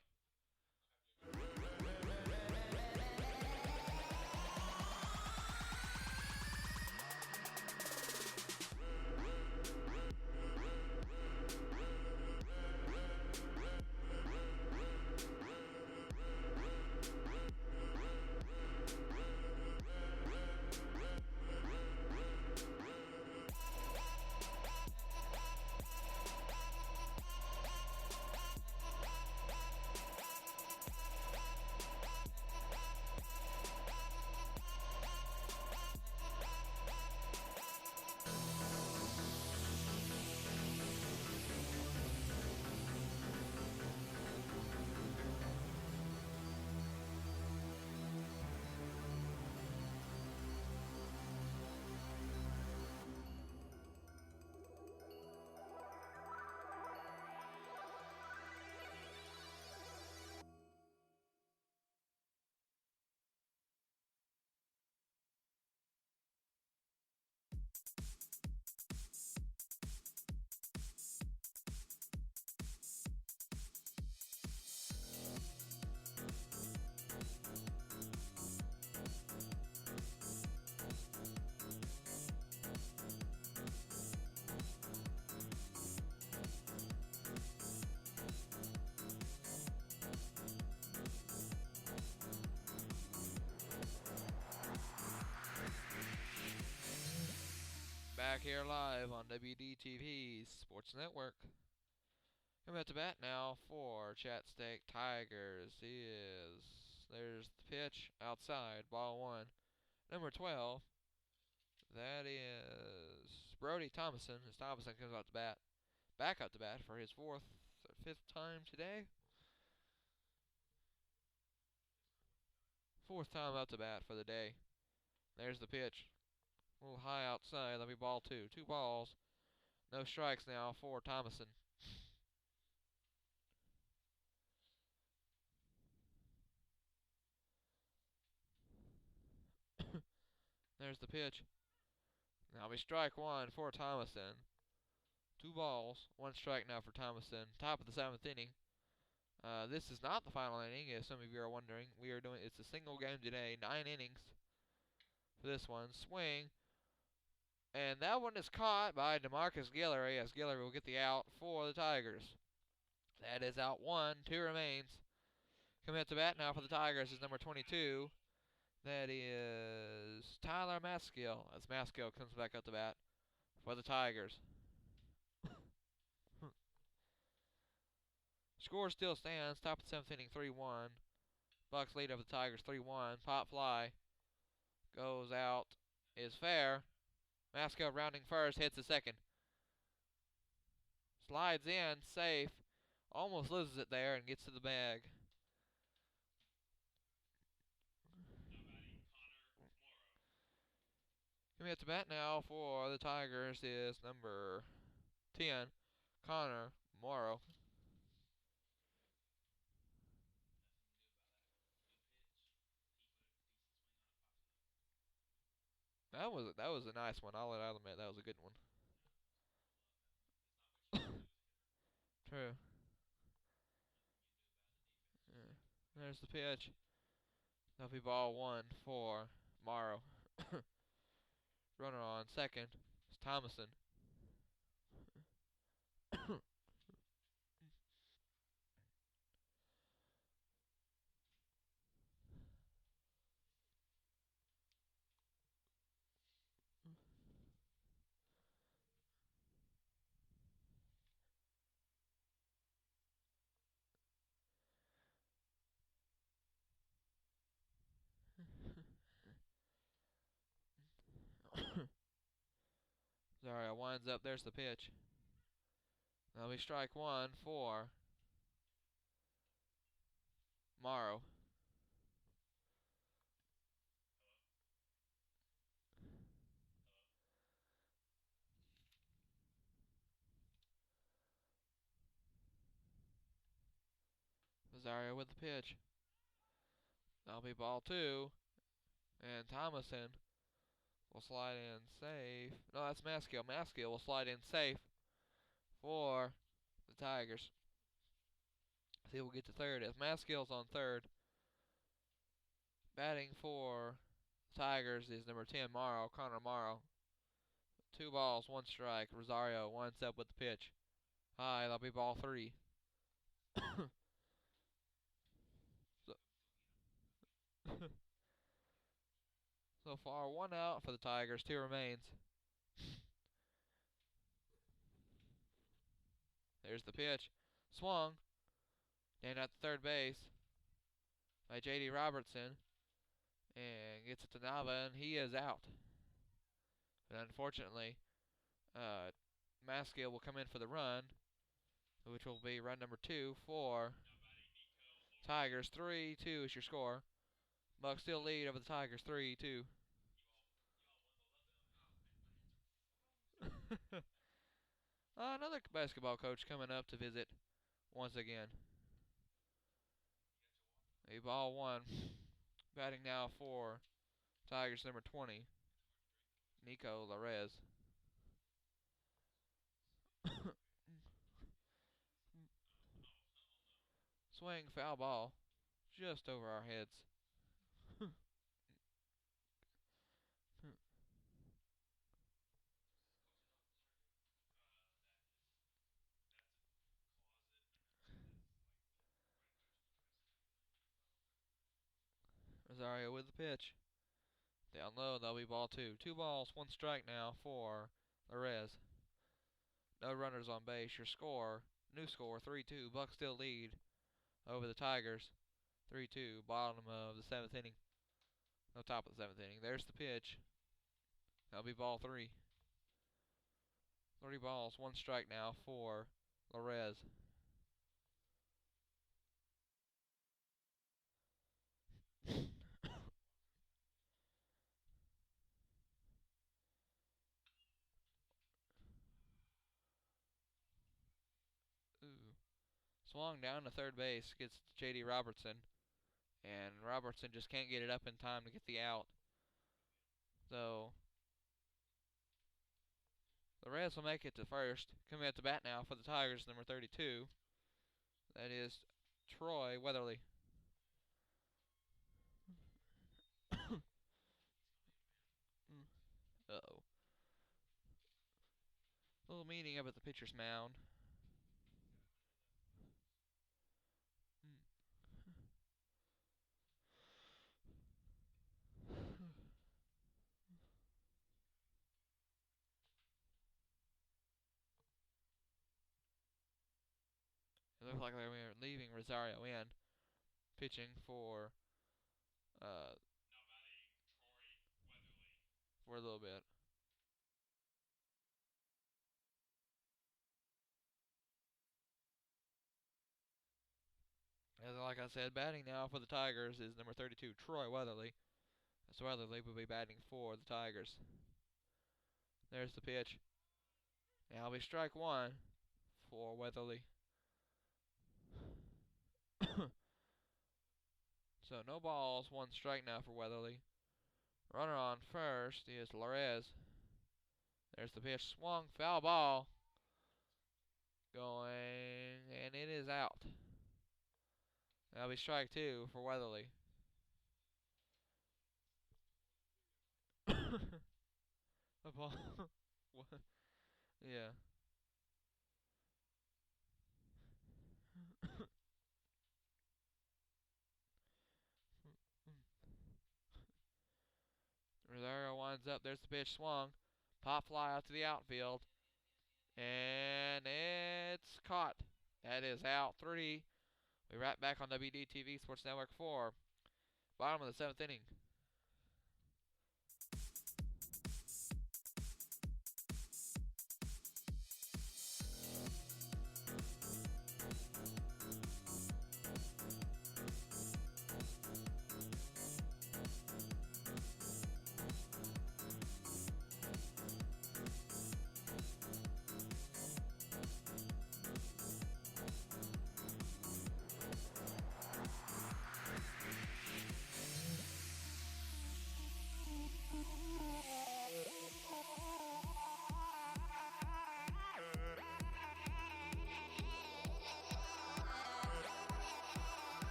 Back here live on WDTV's Sports Network. Coming at the bat now for Chattanooga Tigers there's the pitch outside, ball one. Number 12, that is Brody Thomason. As Thomason comes out to bat, back out to bat for his fourth or fifth time today. Fourth time out to bat for the day. There's the pitch. A little high outside. That'll be ball two. 2 balls. No strikes now for Thomason. There's the pitch. Now we strike one for Thomason. 2 balls, 1 strike now for Thomason. Top of the 7th inning. This is not the final inning, as some of you are wondering. It's a single game today, 9 innings for this one. Swing, and that one is caught by DeMarcus Guillory, as Guillory will get the out for the Tigers. That is out 1, 2 remains. Coming at the bat now for the Tigers is number 22. That is Tyler Maskill, as Maskill comes back up to bat for the Tigers. Score still stands. Top of the 7th inning, 3-1. Bucks lead over the Tigers, 3-1. Pop fly goes out, is fair. Maskill rounding first, hits the second. Slides in, safe. Almost loses it there and gets to the bag. Coming at the bat now for the Tigers is number 10, Connor Morrow. That was a nice one. I'll admit that was a good one. True. Yeah. There's the pitch. That'll be ball 1 for Morrow. Runner on second is Thomason. Zaria winds up. There's the pitch. That'll be strike 1 for Morrow. Zaria with the pitch. That'll be ball 2. And Thomason will slide in safe. No, that's Maskill. Maskill will slide in safe for the Tigers. See, we'll get to third as Maskill's on third. Batting for the Tigers is number 10, Morrow, Connor Morrow. 2 balls, 1 strike. Rosario winds up with the pitch. High, that'll be ball 3. So far, 1 out for the Tigers, 2 remains. There's the pitch. Swung. Down at the third base by J.D. Robertson. And gets it to Nava, and he is out. But unfortunately, Maskill will come in for the run, which will be run number 2 for Tigers. 3-2 is your score. Bucks still lead over the Tigers, 3-2. Another basketball coach coming up to visit once again. A ball 1. Batting now for Tigers number 20, Nico Larez. Swing, foul ball, just over our heads. Rosario with the pitch. Down low, that'll be ball 2. 2 balls, 1 strike now for Larez. No runners on base. Your score, new score, 3-2. Bucks still lead over the Tigers. 3-2, bottom of the 7th inning. No, top of the 7th inning. There's the pitch. That'll be ball 3. 3 balls, 1 strike now for Larez. Ooh. Swung down to third base, gets J.D. Robertson, and Robertson just can't get it up in time to get the out. So the Reds will make it to first. Coming at the bat now for the Tigers, number 32. That is Troy Weatherly. Uh-oh. A little meeting up at the pitcher's mound. It looks like they're leaving Rosario in, pitching for Now batting Troy Weatherly. for a little bit. As like I said, batting now for the Tigers is number 32, Troy Weatherly. So Weatherly will be batting for the Tigers. There's the pitch. Now it'll be strike 1 for Weatherly. So no balls, 1 strike now for Weatherly. Runner on first is Larez. There's the pitch, swung, foul ball. Going, and it is out. That'll be strike 2 for Weatherly. A ball. What? Yeah. Rosario winds up. There's the pitch, swung. Pop fly out to the outfield. And it's caught. That is out 3. We wrap back on WDTV Sports Network 4. Bottom of the 7th inning.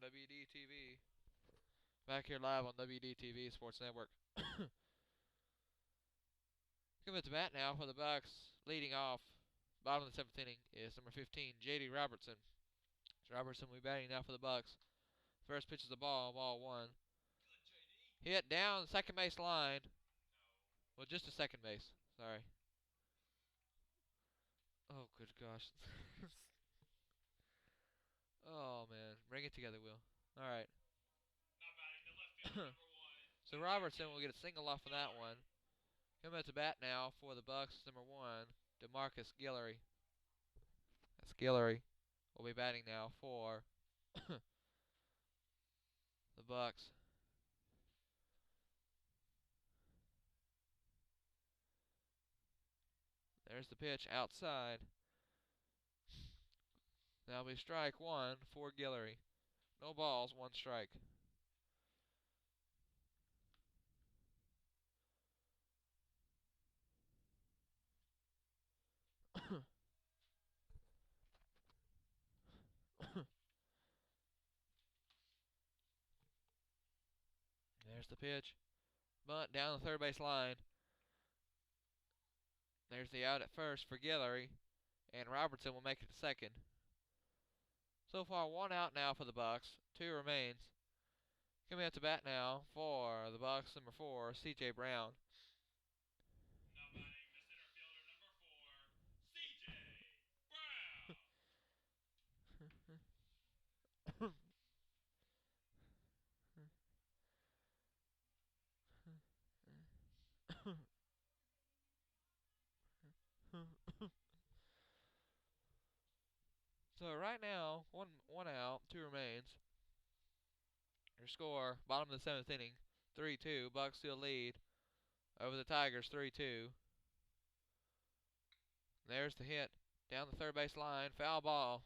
WDTV. Back here live on WDTV Sports Network. Coming at the bat now for the Bucks. Leading off, bottom of the 7th inning, is number 15, J.D. Robertson. Robertson will be batting now for the Bucks. First pitch is a ball 1. Hit down the second base line. Well, just a second base. Sorry. Oh, good gosh. Oh, man. Bring it together, Will. All right. Now batting the left field number 1. So Robertson will get a single off of that one. Coming at the bat now for the Bucks, number 1, DeMarcus Guillory. That's Guillory. Will be batting now for the Bucks. There's the pitch outside. That'll be strike 1 for Guillory. No balls, 1 strike. There's the pitch. Bunt down the third base line. There's the out at first for Guillory. And Robertson will make it to second. So far, 1 out now for the Bucks. 2 remains. Coming at the bat now for the Bucks, number 4, C.J. Brown. Now batting the center fielder, number 4, C.J. Brown. So right now, one out, 2 remains. Your score, bottom of the 7th inning, 3-2. Bucks still lead over the Tigers, 3-2. There's the hit down the third base line, foul ball.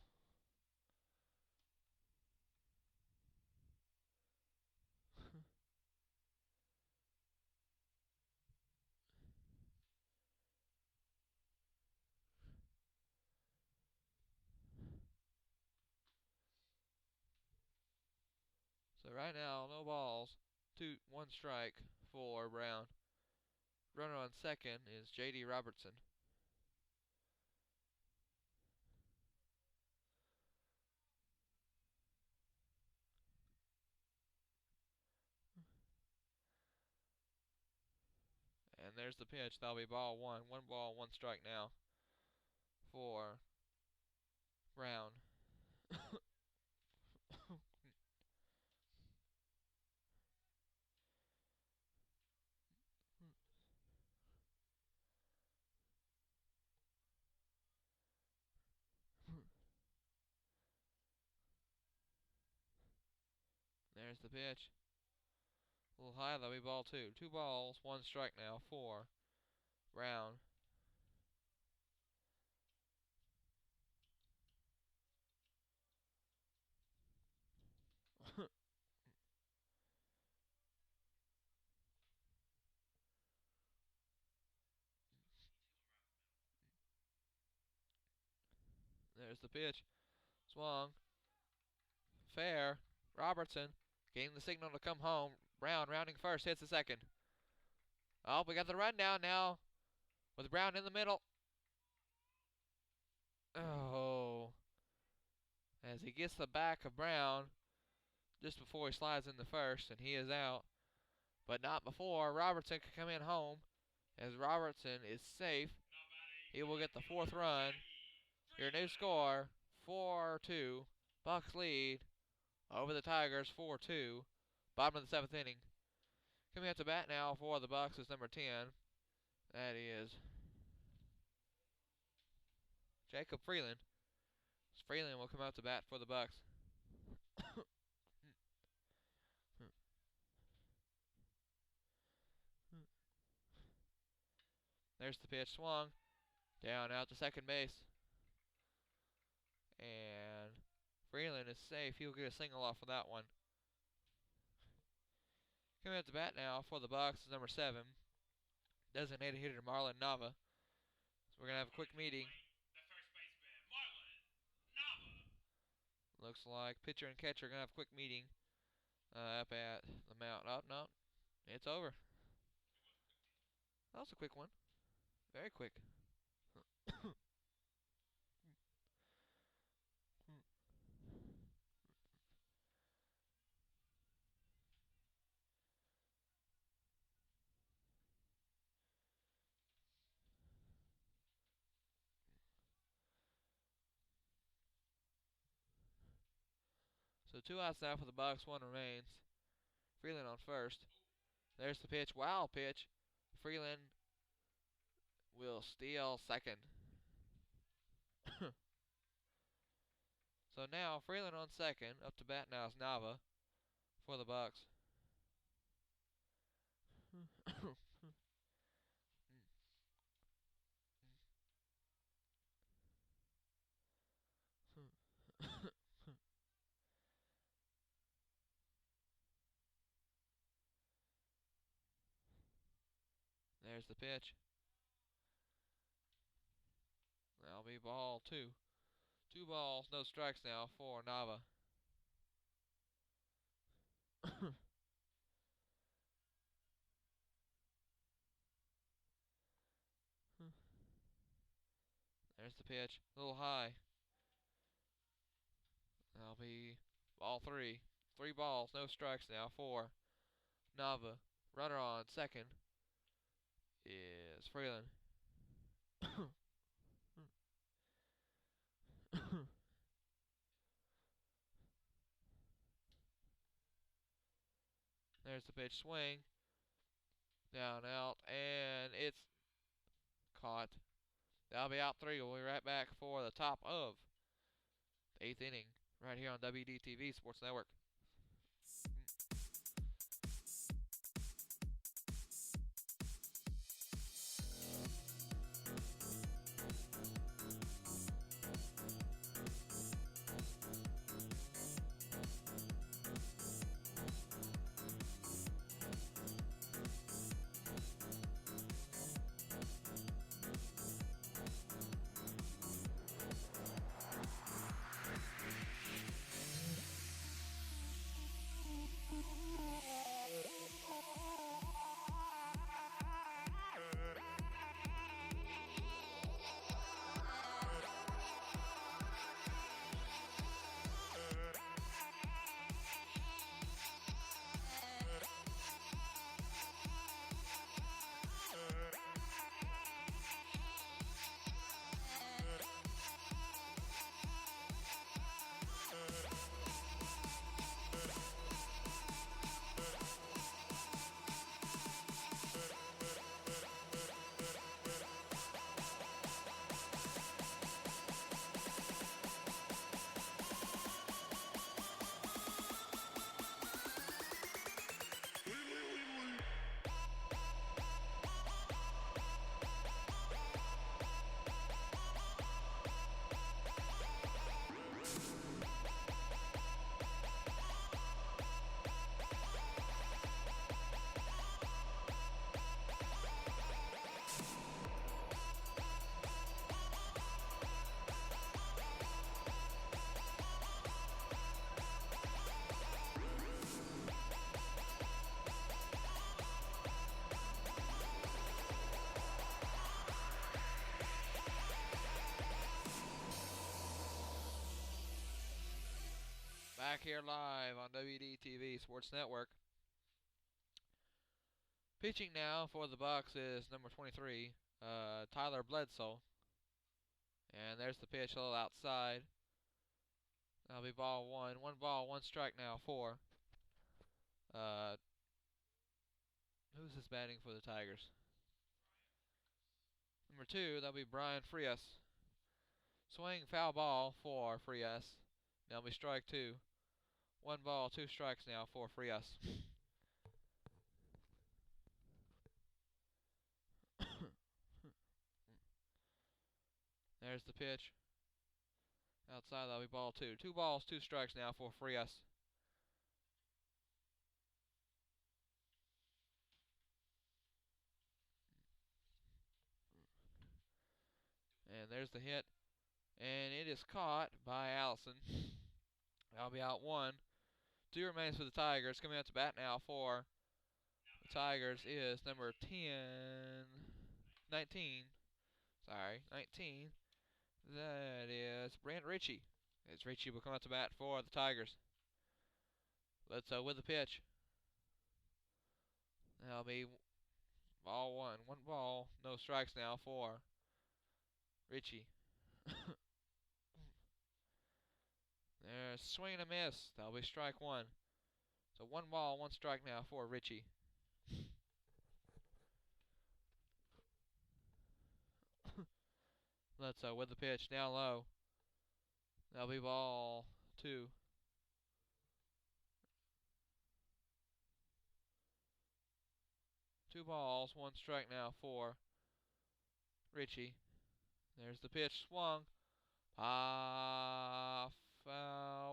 So right now, no balls, 1 strike for Brown. Runner on second is J.D. Robertson. And there's the pitch. That'll be ball 1. 1 ball, 1 strike now for Brown. There's the pitch. A little high, that'll be ball 2. 2 balls, 1 strike now for Brown. There's the pitch. Swung. Fair. Robertson getting the signal to come home. Brown rounding first, hits the second. Oh, we got the rundown now with Brown in the middle. Oh. As he gets the back of Brown just before he slides into first, and he is out. But not before Robertson can come in home, as Robertson is safe. He will get the 4th run. Your new score, 4-2. Bucks lead over the Tigers, 4-2. Bottom of the 7th inning. Coming up to bat now for the Bucks is number 10. That is Jacob Freeland. Freeland will come out to bat for the Bucks. There's the pitch, swung. Down out to second base. And Freeland is safe. He'll get a single off of that one. Coming up to bat now for the Bucks is number 7. Designated hitter Marlon Nava. So we're going to have a quick meeting. The first baseman, Marlon Nava. Looks like pitcher and catcher are going to have a quick meeting up at the mound. Oh, no. It's over. That was a quick one. Very quick. So 2 outs now for the Bucks, 1 remains. Freeland on first. There's the pitch. Wow pitch. Freeland will steal second. So now Freeland on second. Up to bat now is Nava for the Bucks. There's the pitch. That'll be ball two. 2 balls, no strikes now for Nava. There's the pitch. A little high. That'll be ball 3. 3 balls, no strikes now for Nava. Runner on second is Freeland. There's the pitch swing. Down, out, and it's caught. That'll be out 3. We'll be right back for the top of the 8th inning right here on WDTV Sports Network. Back here live on WDTV Sports Network. Pitching now for the Bucks is number 23, Tyler Bledsoe. And there's the pitch a little outside. That'll be ball 1. 1 ball, 1 strike now for who's this batting for the Tigers? Number 2, that'll be Brian Frias. Swing foul ball for Frias. That'll be strike 2. 1 ball, 2 strikes now for Frias. There's the pitch. Outside, that'll be ball 2. 2 balls, 2 strikes now for Frias. And there's the hit. And it is caught by Allison. That'll be out 1. 2 remains for the Tigers. Coming out to bat now for the Tigers is number 19. Sorry, 19. That is Brant Ritchie. As Ritchie will come out to bat for the Tigers. Let's with the pitch. That'll be ball 1. 1 ball, no strikes now for Ritchie. There's swing and a miss. That'll be strike 1. So 1 ball, 1 strike now for Ritchie. Bledsoe with the pitch down low. That'll be ball 2. Two balls, 1 strike now for Richie. There's the pitch, swung. Foul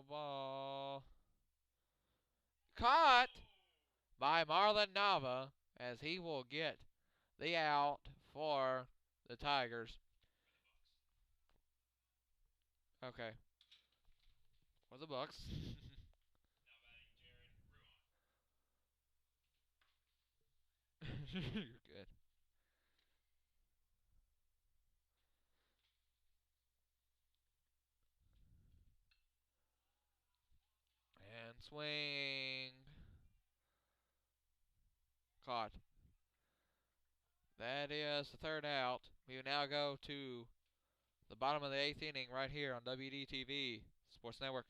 ball. Caught by Marlon Nava as he will get the out for the Tigers. Okay. For the Bucks. Now batting Jared Ruan. You're good. And swing. Caught. That is the 3rd out. We will now go to the bottom of the 8th inning right here on WDTV Sports Network.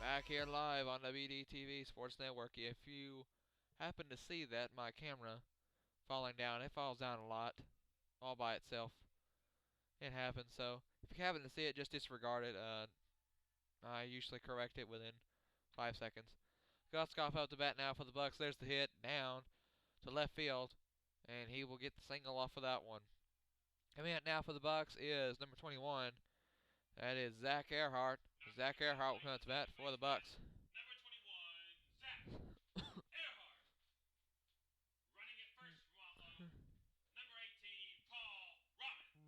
Back here live on WDTV Sports Network. If you happen to see that, my camera falling down, it falls down a lot all by itself. It happens, so if you happen to see it, just disregard it. I usually correct it within 5 seconds. Guskoff up to bat now for the Bucks. There's the hit down to left field, and he will get the single off of that one. Coming out now for the Bucks is number 21. That is Zach Earhart. Zach Earhart will come to bat for the Bucks. Number 21, Zach Earhart. Running at first, Motlow. Number 18, Paul Robin.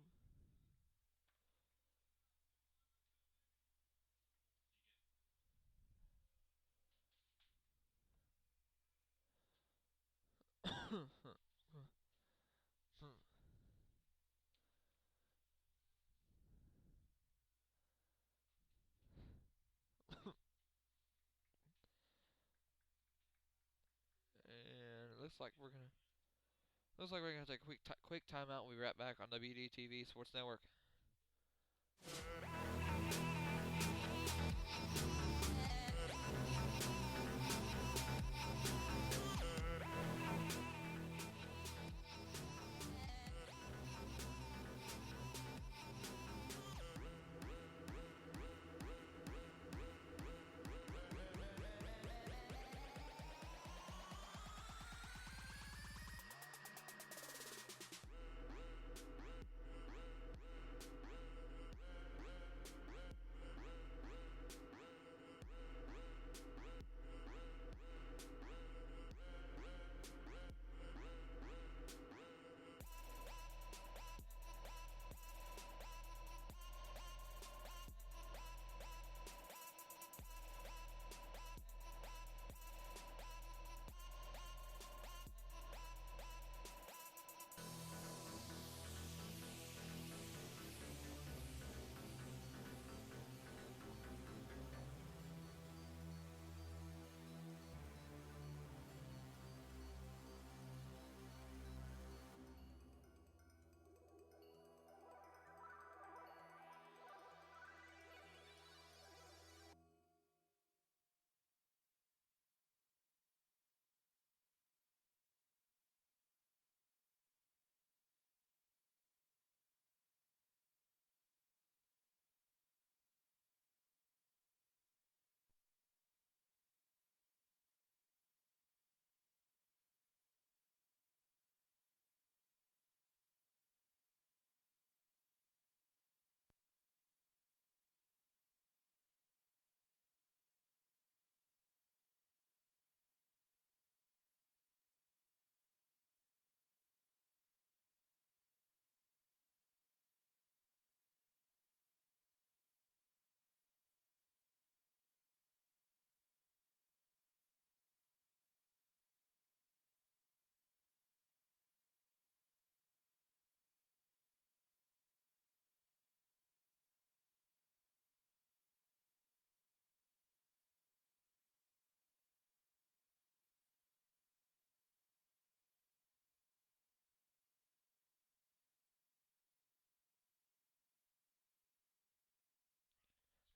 And it looks like we're gonna take a quick timeout. We'll be right back on WDTV Sports Network.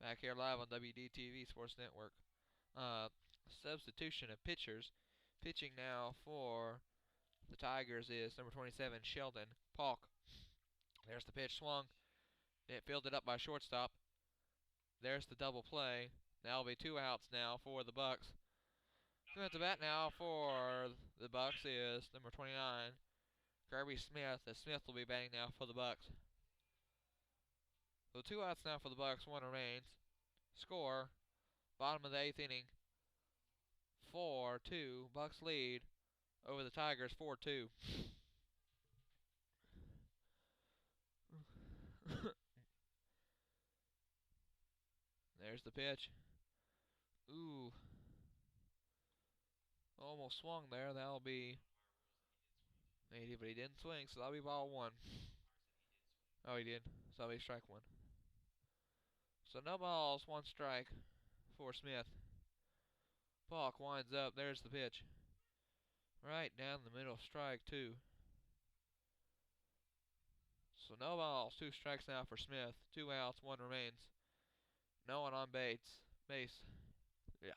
Back here live on WDTV Sports Network. Substitution of pitchers. Pitching now for the Tigers is number 27, Sheldon Polk. There's the pitch swung. It fielded up by shortstop. There's the double play. That'll be 2 outs now for the Bucks. Coming at the bat now for the Bucks is number 29, Kirby Smith. As Smith will be batting now for the Bucks. So 2 outs now for the Bucks. 1 remains. Score. Bottom of the 8th inning. 4-2. Bucks lead over the Tigers 4-2. There's the pitch. Ooh. Almost swung there. That'll be 80, but he didn't swing, so that'll be ball 1. Oh, he did. So that'll be strike 1. So no balls, 1 strike for Smith. Polk winds up. There's the pitch. Right down the middle, strike 2. So no balls, 2 strikes now for Smith. 2 outs, 1 remains. No one on base. Yeah.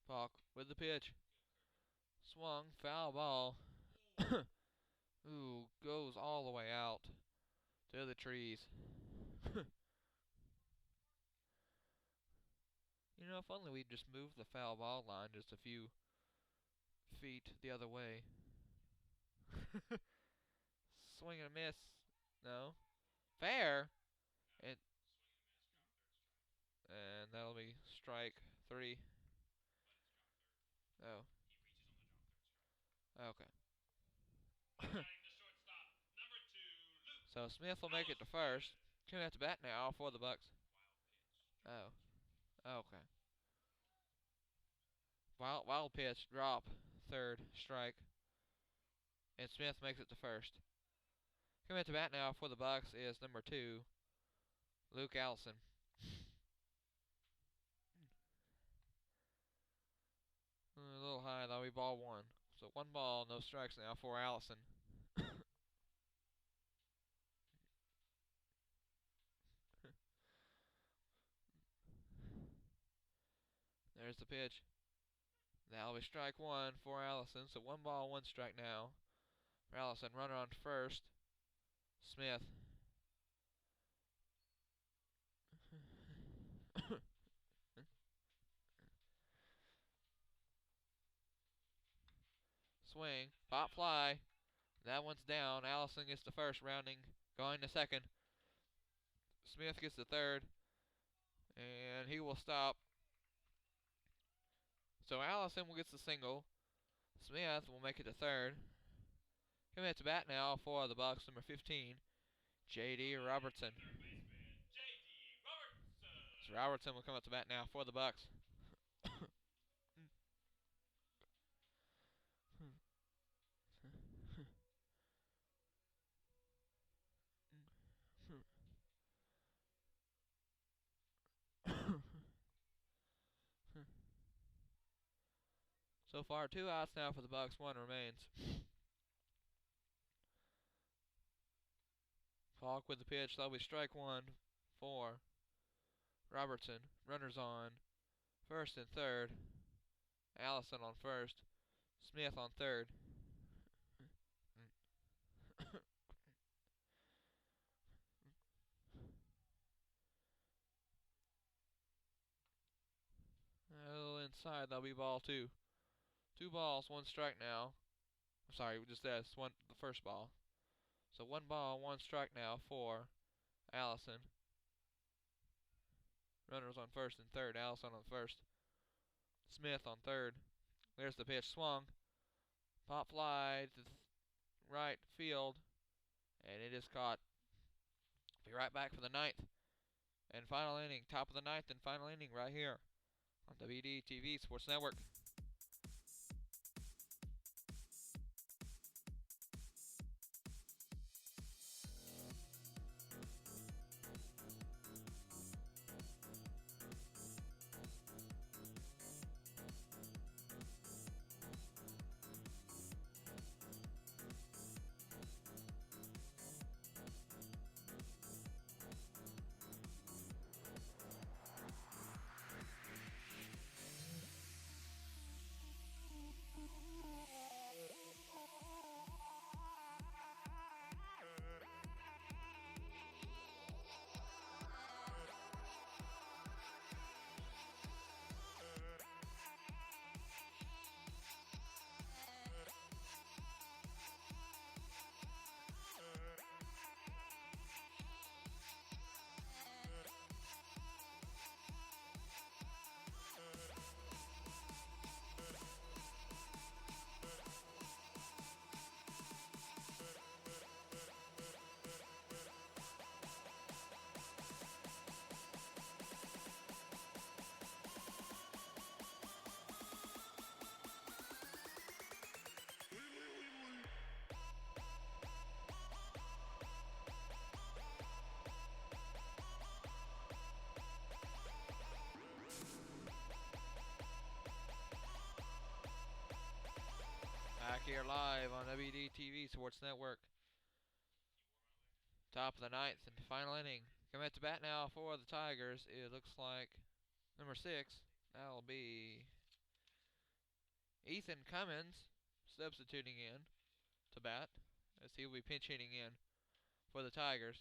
Polk with the pitch. Swung, foul ball. Ooh, goes all the way out to the trees. You know, if only we'd just moved the foul ball line just a few feet the other way. Swing and a miss. No. Fair. And that'll be strike 3. Oh. Okay. So Smith will make it to first. Coming at the bat now for the Bucks. Oh. Okay. Wild pitch, drop, 3rd, strike. And Smith makes it to first. Coming at the bat now for the Bucks is number 2, Luke Allison. A little high, that'll be ball 1. So 1 ball, no strikes now for Allison. There's the pitch. That'll be strike 1 for Allison. So 1 ball, 1 strike now for Allison. Runner on first. Smith. Swing. Pop fly. That one's down. Allison gets the first, rounding, going to second. Smith gets the third. And he will stop. So Allison will get the single. Smith will make it to third. Coming at the bat now for the Bucks, number 15, J.D. Robertson. So Robertson will come at the bat now for the Bucks. So far, 2 outs now for the Bucks, 1 remains. Falk with the pitch, that'll be strike 1 for Robertson. Runners on first and third. Allison on first. Smith on third. A little inside, that'll be ball 2. 2 balls, 1 strike now. I'm sorry, just that's the first ball. So 1 ball, 1 strike now for Allison. Runners on first and third. Allison on first. Smith on third. There's the pitch swung. Pop fly to right field. And it is caught. Be right back for the 9th and final inning. Top of the 9th and final inning right here on WDTV Sports Network. here live on WDTV Sports Network. Top of the ninth and final inning. Coming at the bat now for the Tigers. It looks like number 6. That'll be Ethan Cummins substituting in to bat as he will be pinch hitting in for the Tigers.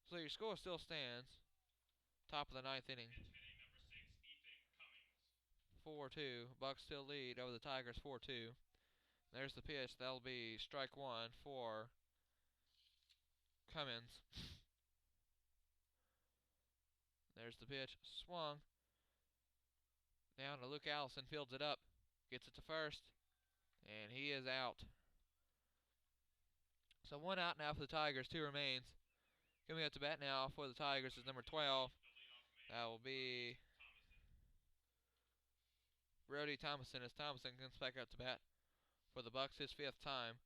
So your score still stands. Top of the ninth inning. 4-2. Bucks still lead over the Tigers 4-2. There's the pitch. That'll be strike one for Cummins. There's the pitch. Swung. Down to Luke Allison. Fields it up. Gets it to first. And he is out. So 1 out now for the Tigers. 2 remains. Coming up to bat now for the Tigers is number 12. That will be Brody Thomason as Thomason comes back up to bat for the Bucks, his 5th time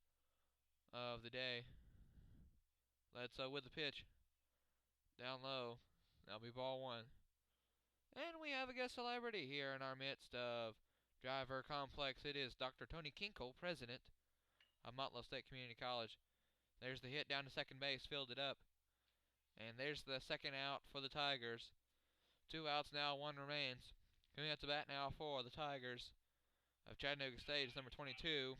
of the day. Let's with the pitch. Down low. That'll be ball 1. And we have a guest celebrity here in our midst of Driver Complex. It is Dr. Tony Kinkle, president of Motlow State Community College. There's the hit down to second base, fielded up. And there's the second out for the Tigers. 2 outs now, 1 remains. Coming up to bat now for the Tigers of Chattanooga State is number 22.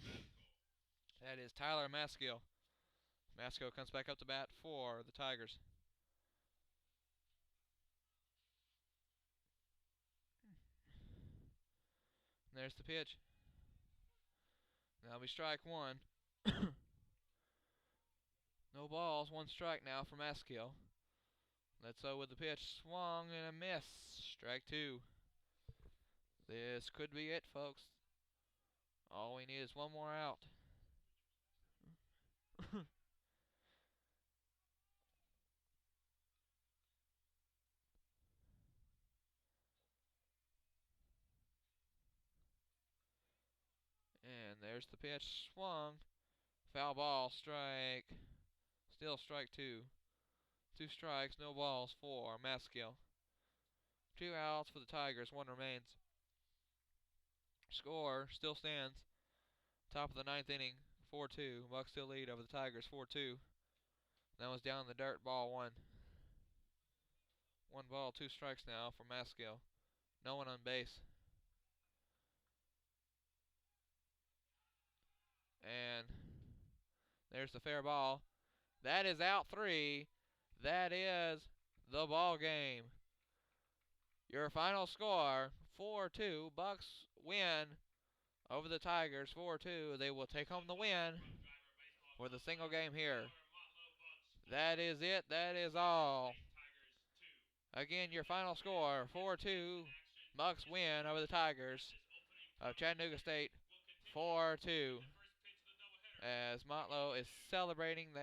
That is Tyler Maskill. Maskill comes back up to bat for the Tigers. And there's the pitch. That'll be strike 1. No balls, 1 strike now for Maskill. Let's with the pitch. Swung and a miss. Strike 2. This could be it, folks. All we need is 1 more out. And there's the pitch. Swung. Foul ball. Strike. Still strike 2. 2 strikes, no balls for Maskill. 2 outs for the Tigers, 1 remains. Score still stands. Top of the 9th inning, 4-2. Bucks still lead over the Tigers, 4-2. That was down the dirt, ball 1. 1 ball, 2 strikes now for Maskill. No one on base. And there's the fair ball. That is out 3. That is the ball game. Your final score, 4-2. Bucks win over the Tigers, 4-2. They will take home the win for the single game here. That is it. That is all. Again, your final score, 4-2. Bucks win over the Tigers of Chattanooga State, 4-2. As Motlow is celebrating,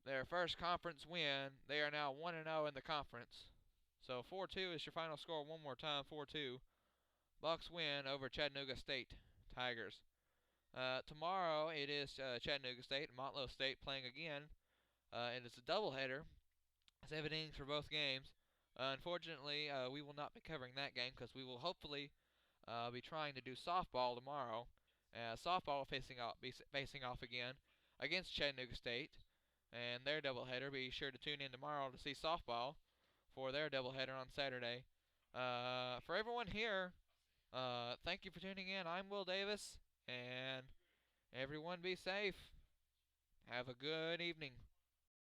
their first conference win. They are now 1-0 in the conference. So 4-2 is your final score. One more time, 4-2. Bucks win over Chattanooga State Tigers. Tomorrow it is Chattanooga State and Motlow State playing again. And it's a doubleheader. 7 innings for both games. Unfortunately, we will not be covering that game because we will hopefully be trying to do softball tomorrow. Softball facing off again against Chattanooga State and their doubleheader. Be sure to tune in tomorrow to see softball for their doubleheader on Saturday. For everyone here, thank you for tuning in. I'm Will Davis, and everyone be safe. Have a good evening.